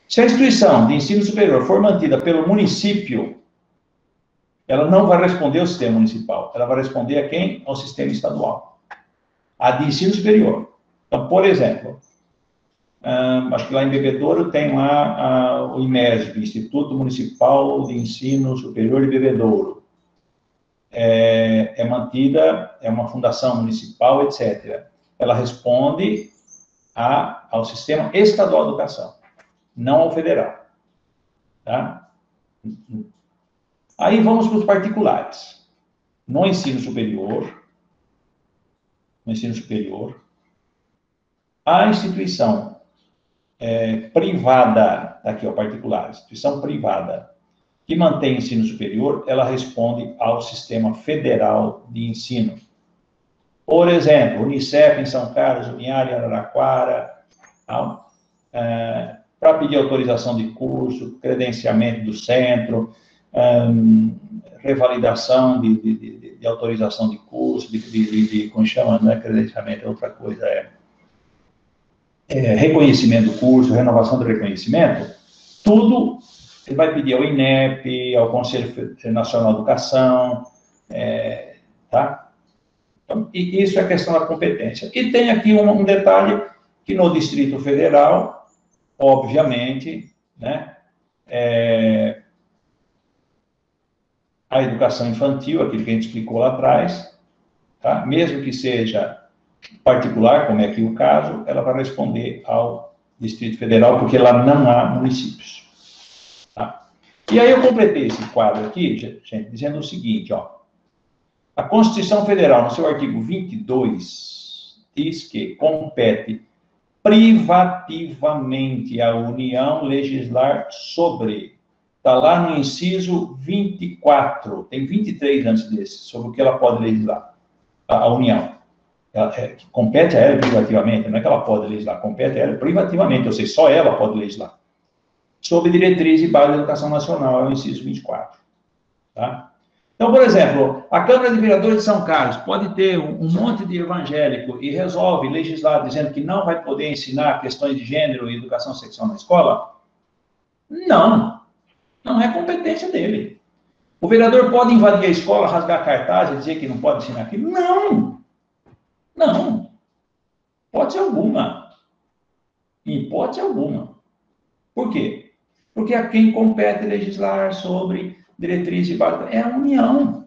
Se a instituição de ensino superior for mantida pelo município, ela não vai responder ao sistema municipal, ela vai responder a quem? Ao sistema estadual. A de ensino superior. Então, por exemplo, acho que lá em Bebedouro tem lá o IMESB, Instituto Municipal de Ensino Superior de Bebedouro. É mantida, é uma fundação municipal, etc. Ela responde ao sistema estadual de educação, não ao federal. Tá? Aí vamos para os particulares. No ensino superior, a instituição privada, aqui, ó, particular, instituição privada, que mantém ensino superior, ela responde ao sistema federal de ensino. Por exemplo, Unicef em São Carlos, Uniara em Araraquara, para pedir autorização de curso, credenciamento do centro, revalidação de autorização de curso, como chama, não é credenciamento, é outra coisa, reconhecimento do curso, renovação do reconhecimento, tudo ele vai pedir ao INEP, ao Conselho Nacional de Educação, tá? Então, e isso é questão da competência. E tem aqui um detalhe, que no Distrito Federal, obviamente, né, a educação infantil, aquilo que a gente explicou lá atrás, tá? Mesmo que seja particular, como é aqui o caso, ela vai responder ao Distrito Federal, porque lá não há municípios. Tá? E aí eu completei esse quadro aqui, gente, dizendo o seguinte, ó. A Constituição Federal, no seu artigo 22, diz que compete privativamente à União legislar sobre. Está lá no inciso 24, tem 23 antes desse, sobre o que ela pode legislar, a União. Compete a ela privativamente, não é que ela pode legislar, compete a ela privativamente, ou seja, só ela pode legislar. Sob diretriz e base da educação nacional, é o inciso 24. Tá? Então, por exemplo, a Câmara de Vereadores de São Carlos pode ter um monte de evangélico e resolve legislar dizendo que não vai poder ensinar questões de gênero e educação sexual na escola? Não é competência dele. O vereador pode invadir a escola, rasgar cartaz e dizer que não pode ensinar aquilo? Não. Hipótese alguma. Hipótese alguma. Por quê? Porque a quem compete legislar sobre diretriz e base é a União.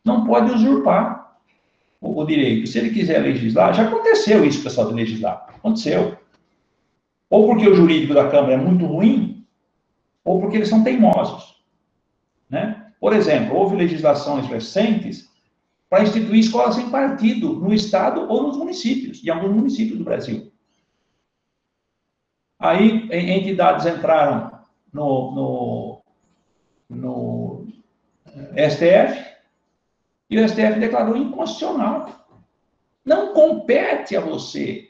Não pode usurpar o direito. Se ele quiser legislar, já aconteceu isso, pessoal, de legislar. Aconteceu. Ou porque o jurídico da Câmara é muito ruim, ou porque eles são teimosos. Né? Por exemplo, houve legislações recentes para instituir escolas sem partido no Estado ou nos municípios, em alguns municípios do Brasil. Aí, entidades entraram no STF, e o STF declarou inconstitucional. Não compete a você,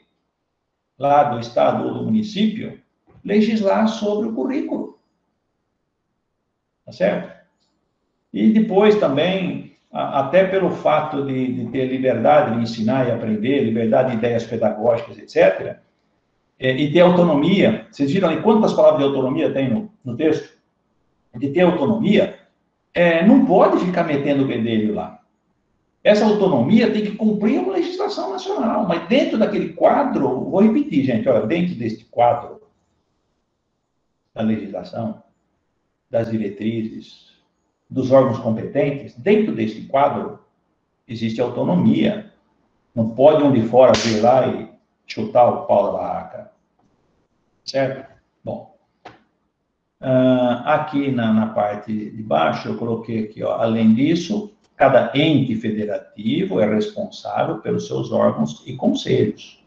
lá do Estado ou do município, legislar sobre o currículo. Tá certo? E depois também, até pelo fato de ter liberdade de ensinar e aprender, liberdade de ideias pedagógicas, etc., e ter autonomia, vocês viram ali quantas palavras de autonomia tem no texto? De ter autonomia, não pode ficar metendo o bedelho lá. essa autonomia tem que cumprir uma legislação nacional, mas dentro daquele quadro, vou repetir, gente, olha, dentro deste quadro da legislação, das diretrizes, dos órgãos competentes, dentro deste quadro existe autonomia. Não pode um de fora vir lá e chutar o pau da barraca. Certo? Bom, aqui na parte de baixo eu coloquei aqui, ó, além disso, cada ente federativo é responsável pelos seus órgãos e conselhos.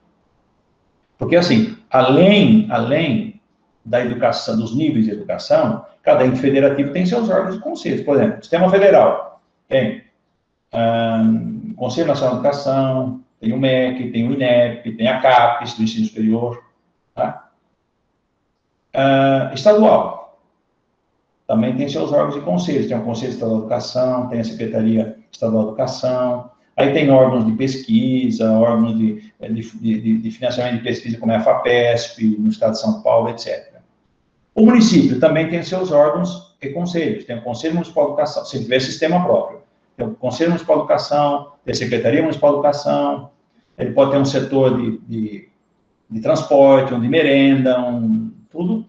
Porque, assim, além da educação, dos níveis de educação, cada ente federativo tem seus órgãos e conselhos. Por exemplo, o Sistema Federal tem Conselho Nacional de Educação, tem o MEC, tem o INEP, tem a CAPES, do ensino superior, tá? Estadual também tem seus órgãos e conselhos, tem o Conselho Estadual de Educação, tem a Secretaria Estadual de Educação, aí tem órgãos de pesquisa, órgãos de financiamento de pesquisa, como é a FAPESP, no estado de São Paulo, etc. O município também tem seus órgãos e conselhos, tem o Conselho Municipal de Educação, se tiver sistema próprio, tem o Conselho Municipal de Educação, tem a Secretaria Municipal de Educação, ele pode ter um setor de transporte, um de merenda, tudo,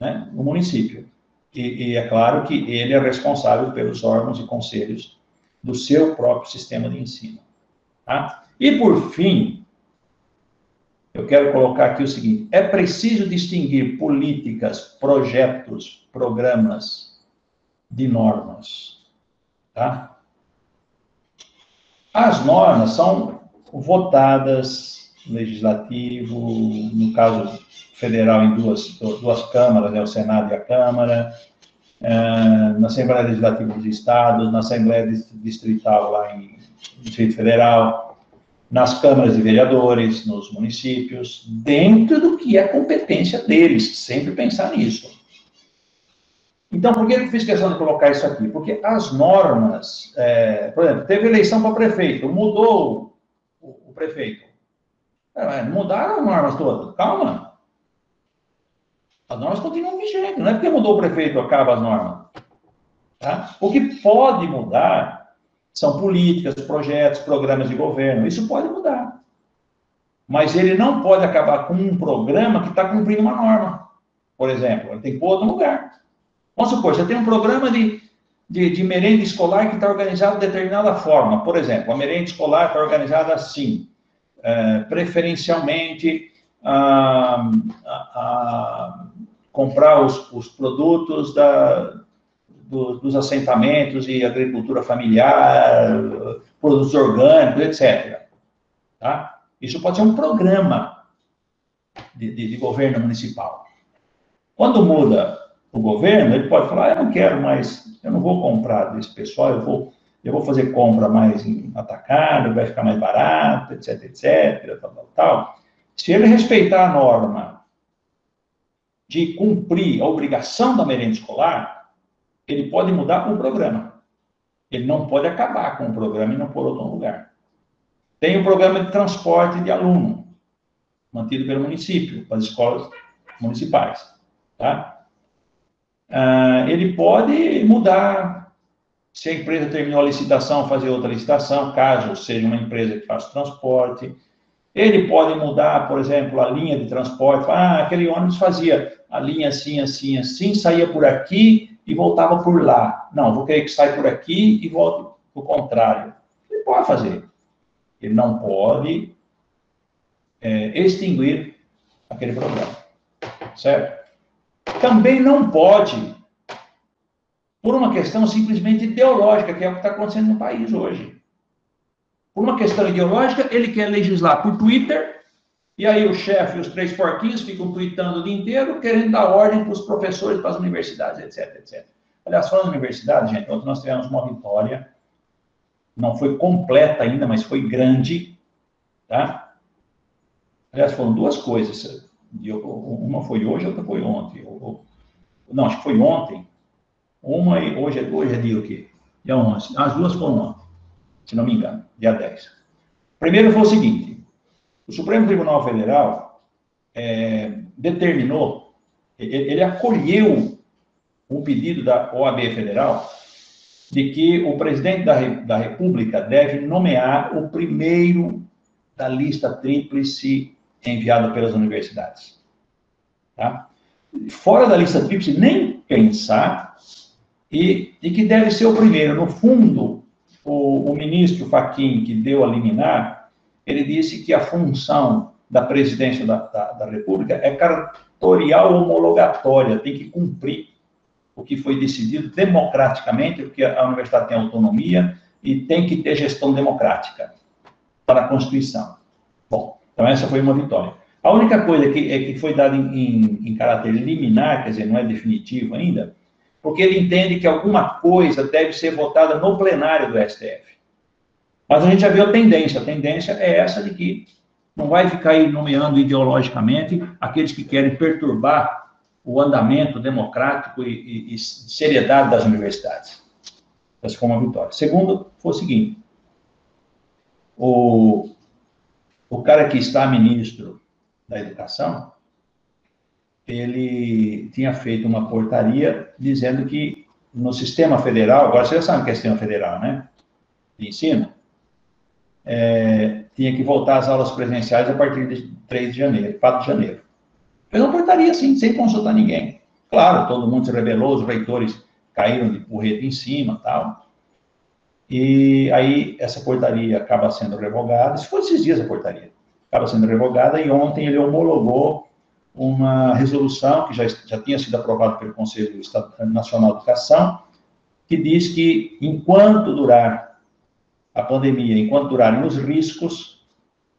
né, no município. E é claro que ele é responsável pelos órgãos e conselhos do seu próprio sistema de ensino. Tá? E, por fim, eu quero colocar aqui o seguinte: é preciso distinguir políticas, projetos, programas de normas. Tá? As normas são votadas no legislativo, no caso federal, em duas câmaras, né, o Senado e a Câmara, na Assembleia Legislativa dos Estados, na Assembleia Distrital lá no Distrito Federal, nas câmaras de vereadores, nos municípios, dentro do que é competência deles, sempre pensar nisso. Então, por que eu fiz questão de colocar isso aqui? Porque as normas, por exemplo, teve eleição para prefeito, mudou o prefeito. Mudaram as normas todas, calma. As normas continuam vigentes, não é porque mudou o prefeito, acaba as normas. Tá? O que pode mudar são políticas, projetos, programas de governo, isso pode mudar. Mas ele não pode acabar com um programa que está cumprindo uma norma. Por exemplo, ele tem que pôr outro lugar. Vamos supor, você tem um programa de merenda escolar que está organizado de determinada forma. Por exemplo, a merenda escolar está organizada assim, preferencialmente comprar os produtos dos assentamentos e agricultura familiar, produtos orgânicos, etc. Tá? Isso pode ser um programa de governo municipal. Quando muda o governo, ele pode falar, eu não quero mais, eu não vou comprar desse pessoal, eu vou fazer compra mais em atacado, vai ficar mais barato, etc, etc, tal. Se ele respeitar a norma de cumprir a obrigação da merenda escolar, ele pode mudar o programa. Ele não pode acabar com o programa e não pôr outro lugar. Tem o programa de transporte de aluno, mantido pelo município, para as escolas municipais. Tá? Ele pode mudar, se a empresa terminou a licitação, fazer outra licitação, caso seja uma empresa que faça transporte. Ele pode mudar, por exemplo, a linha de transporte. Aquele ônibus fazia a linha assim, assim, assim, saía por aqui e voltava por lá. Não, vou querer que saia por aqui e volte para o contrário. Ele pode fazer. Ele não pode extinguir aquele programa. Certo? Também não pode, por uma questão simplesmente ideológica, que é o que está acontecendo no país hoje. Por uma questão ideológica, ele quer legislar por Twitter, e aí o chefe e os três porquinhos ficam tweetando o dia inteiro, querendo dar ordem para os professores, para as universidades, etc, etc. Aliás, falando de universidade, gente, ontem nós tivemos uma vitória, não foi completa ainda, mas foi grande, tá? Aliás, foram duas coisas, uma foi hoje, outra foi ontem. Não, acho que foi ontem. Hoje é dia o quê? Dia 11. As duas foram ontem, se não me engano, dia 10. Primeiro foi o seguinte, o Supremo Tribunal Federal determinou, ele acolheu um pedido da OAB Federal de que o presidente da República deve nomear o primeiro da lista tríplice enviada pelas universidades. Tá? Fora da lista tríplice, nem pensar, e que deve ser o primeiro. No fundo, o ministro Fachin, que deu a liminar, ele disse que a função da presidência da República é cartorial homologatória, tem que cumprir o que foi decidido democraticamente, porque a universidade tem autonomia e tem que ter gestão democrática para a Constituição. Bom, então essa foi uma vitória. A única coisa que foi dada em caráter liminar, quer dizer, não é definitivo ainda, porque ele entende que alguma coisa deve ser votada no plenário do STF. Mas a gente já viu a tendência é essa de que não vai ficar aí nomeando ideologicamente aqueles que querem perturbar o andamento democrático e seriedade das universidades. Essa foi uma vitória. Segundo, foi o seguinte, o cara que está ministro da Educação, ele tinha feito uma portaria dizendo que no sistema federal, agora você já sabe o que é sistema federal, né? De ensino, tinha que voltar às aulas presenciais a partir de 3 de janeiro, 4 de janeiro. Fez uma portaria assim, sem consultar ninguém. Claro, todo mundo se rebelou, os reitores caíram de porrete em cima, tal. E aí essa portaria acaba sendo revogada, isso foi esses dias a portaria, acaba sendo revogada, e ontem ele homologou uma resolução que já tinha sido aprovada pelo Conselho Nacional de Educação, que diz que enquanto durar a pandemia, enquanto durarem os riscos,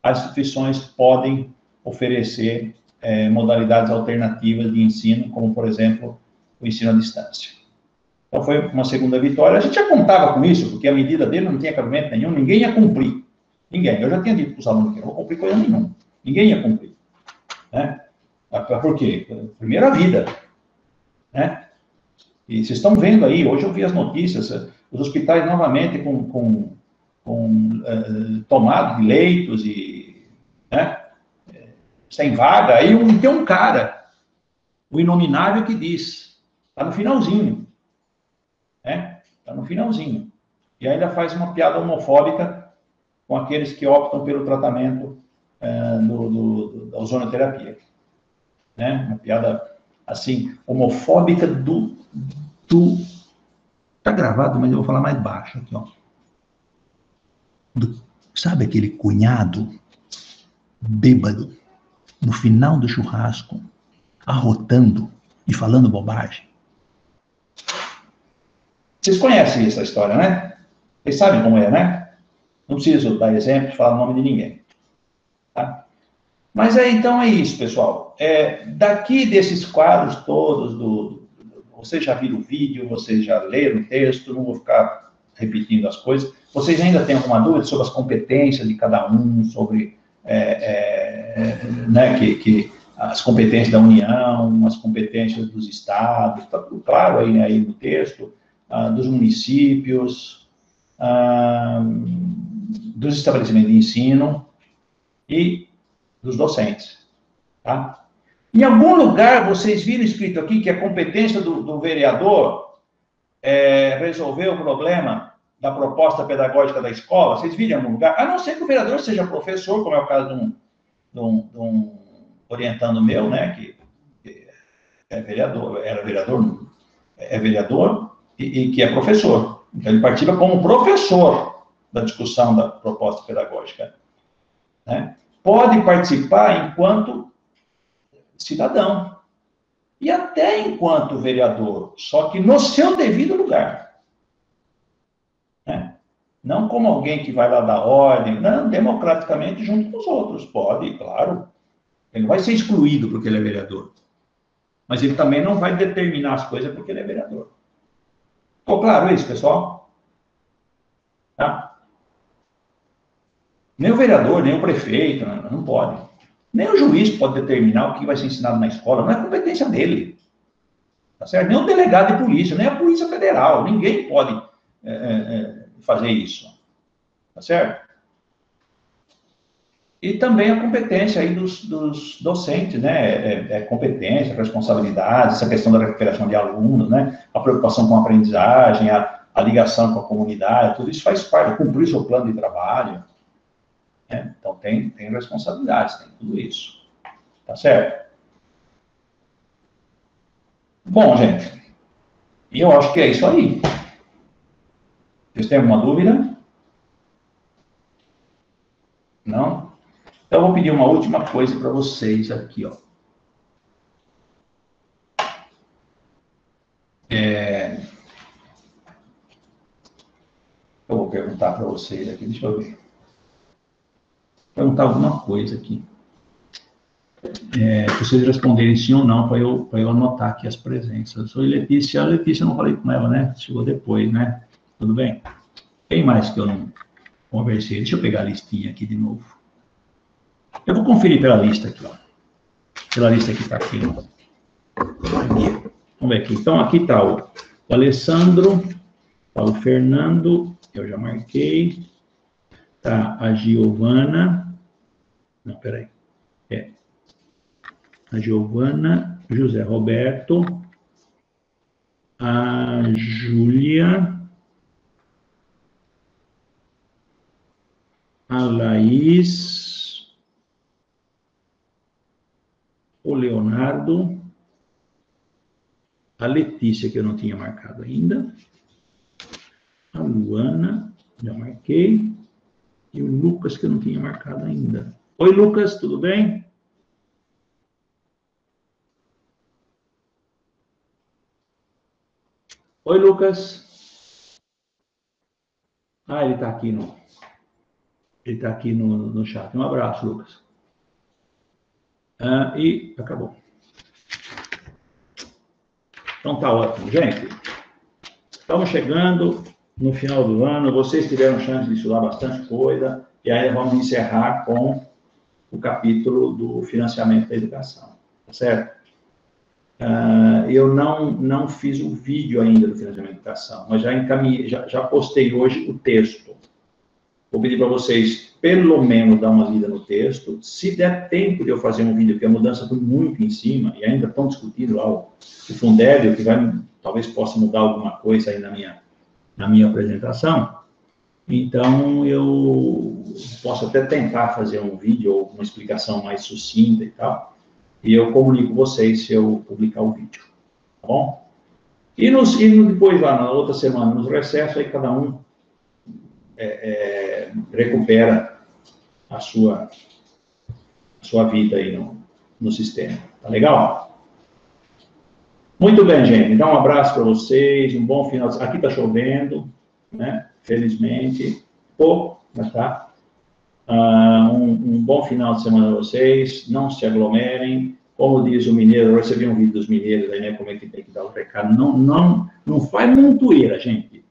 as instituições podem oferecer modalidades alternativas de ensino, como, por exemplo, o ensino à distância. Então, foi uma segunda vitória. A gente já contava com isso, porque a medida dele não tinha cabimento nenhum, ninguém ia cumprir. Ninguém. Eu já tinha dito para os alunos que não vou cumprir coisa nenhuma. Ninguém ia cumprir. Né? Por quê? Primeiro, a vida. Né? E vocês estão vendo aí, hoje eu vi as notícias, os hospitais novamente com tomado de leitos e... Né? Sem vaga, aí tem um cara, o inominável, que diz, está no finalzinho, né? Está no finalzinho. E ainda faz uma piada homofóbica com aqueles que optam pelo tratamento da ozonoterapia. Né? Uma piada, assim, homofóbica Está gravado, mas eu vou falar mais baixo aqui, ó. Sabe aquele cunhado bêbado, no final do churrasco, arrotando e falando bobagem? Vocês conhecem essa história, né? Vocês sabem como é, né? Não preciso dar exemplo, falar o nome de ninguém. Tá? Mas então é isso, pessoal. Daqui desses quadros todos, vocês já viram o vídeo, vocês já leram o texto, não vou ficar repetindo as coisas. Vocês ainda têm alguma dúvida sobre as competências de cada um, sobre... né, que as competências da União, as competências dos estados, está tudo claro aí no texto, dos municípios, dos estabelecimentos de ensino e dos docentes. Tá? Em algum lugar, vocês viram escrito aqui que a competência do vereador resolver o problema da proposta pedagógica da escola? Vocês viram em algum lugar? A não ser que o vereador seja professor, como é o caso de um orientando meu, né, que é vereador, é vereador e que é professor. Então, ele participa como professor da discussão da proposta pedagógica. Né? Pode participar enquanto cidadão e até enquanto vereador, só que no seu devido lugar. Né? Não como alguém que vai lá dar ordem, não, democraticamente junto com os outros. Pode, claro. Ele não vai ser excluído porque ele é vereador. Mas ele também não vai determinar as coisas porque ele é vereador. Ficou claro isso, pessoal? Tá? Nem o vereador, nem o prefeito, não pode. Nem o juiz pode determinar o que vai ser ensinado na escola, não é competência dele. Tá certo? Nem o delegado de polícia, nem a Polícia Federal, ninguém pode fazer isso. Tá certo? E também a competência aí dos docentes, né? Competência, responsabilidade, essa questão da recuperação de alunos, né? A preocupação com a aprendizagem, a a ligação com a comunidade, tudo isso faz parte, cumprir seu plano de trabalho. Né? Então, tem responsabilidades, tem tudo isso. Tá certo? Bom, gente, eu acho que é isso aí. Vocês têm alguma dúvida? Não? Então, eu vou pedir uma última coisa para vocês aqui, ó. Eu vou perguntar para vocês aqui, deixa eu ver. Perguntar alguma coisa aqui. Para vocês responderem sim ou não, para eu anotar aqui as presenças. Oi, Letícia. A Letícia, eu não falei com ela, né? Chegou depois, né? Tudo bem? Quem mais que eu não conversei? Deixa eu pegar a listinha aqui de novo. Eu vou conferir pela lista aqui, ó. Pela lista que está aqui, ó. Aqui. Vamos ver aqui. Então, aqui está o Alessandro, está o Fernando, eu já marquei. Está a Giovana. Não, peraí. A Giovana, José Roberto, a Júlia, a Laís, o Leonardo, a Letícia, que eu não tinha marcado ainda, a Luana, já marquei, e o Lucas, que eu não tinha marcado ainda. Oi, Lucas, tudo bem? Oi, Lucas. Ah, ele está aqui no chat. Um abraço, Lucas. E acabou. Então tá ótimo, gente. Estamos chegando no final do ano. Vocês tiveram chance de estudar bastante coisa. E aí vamos encerrar com o capítulo do financiamento da educação. Tá certo? Eu não fiz o vídeo ainda do financiamento da educação, mas já encaminhei, já postei hoje o texto. Vou pedir para vocês, pelo menos, dar uma lida no texto. Se der tempo de eu fazer um vídeo, porque a mudança foi muito em cima, e ainda estão discutindo lá o Fundeb, que talvez possa mudar alguma coisa aí na minha apresentação. Então, eu posso até tentar fazer um vídeo ou uma explicação mais sucinta e tal, e eu comunico vocês se eu publicar o vídeo, tá bom? E depois, lá na outra semana, nos recessos, aí cada um recupera a sua vida aí no sistema. Tá legal? Muito bem, gente. Então, um abraço para vocês, um bom final. Aqui está chovendo, né? Felizmente. Pouco, mas tá. Um bom final de semana para vocês. Não se aglomerem. Como diz o mineiro, eu recebi um vídeo dos mineiros aí, né? Como é que tem que dar o recado. Não faz montoeira, gente.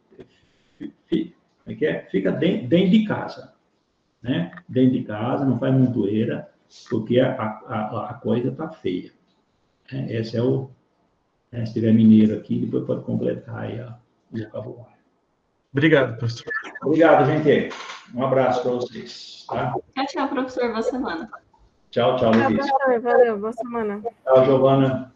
Fica dentro de casa, né? Dentro de casa, não faz montoeira, porque a coisa está feia. Esse é o... se tiver mineiro aqui, depois pode completar aí o vocabulário. Obrigado, professor. Obrigado, gente. Um abraço para vocês. Tá? Tchau, professor. Boa semana. Tchau, Letícia. Tchau, professor. Valeu. Boa semana. Tchau, Giovana.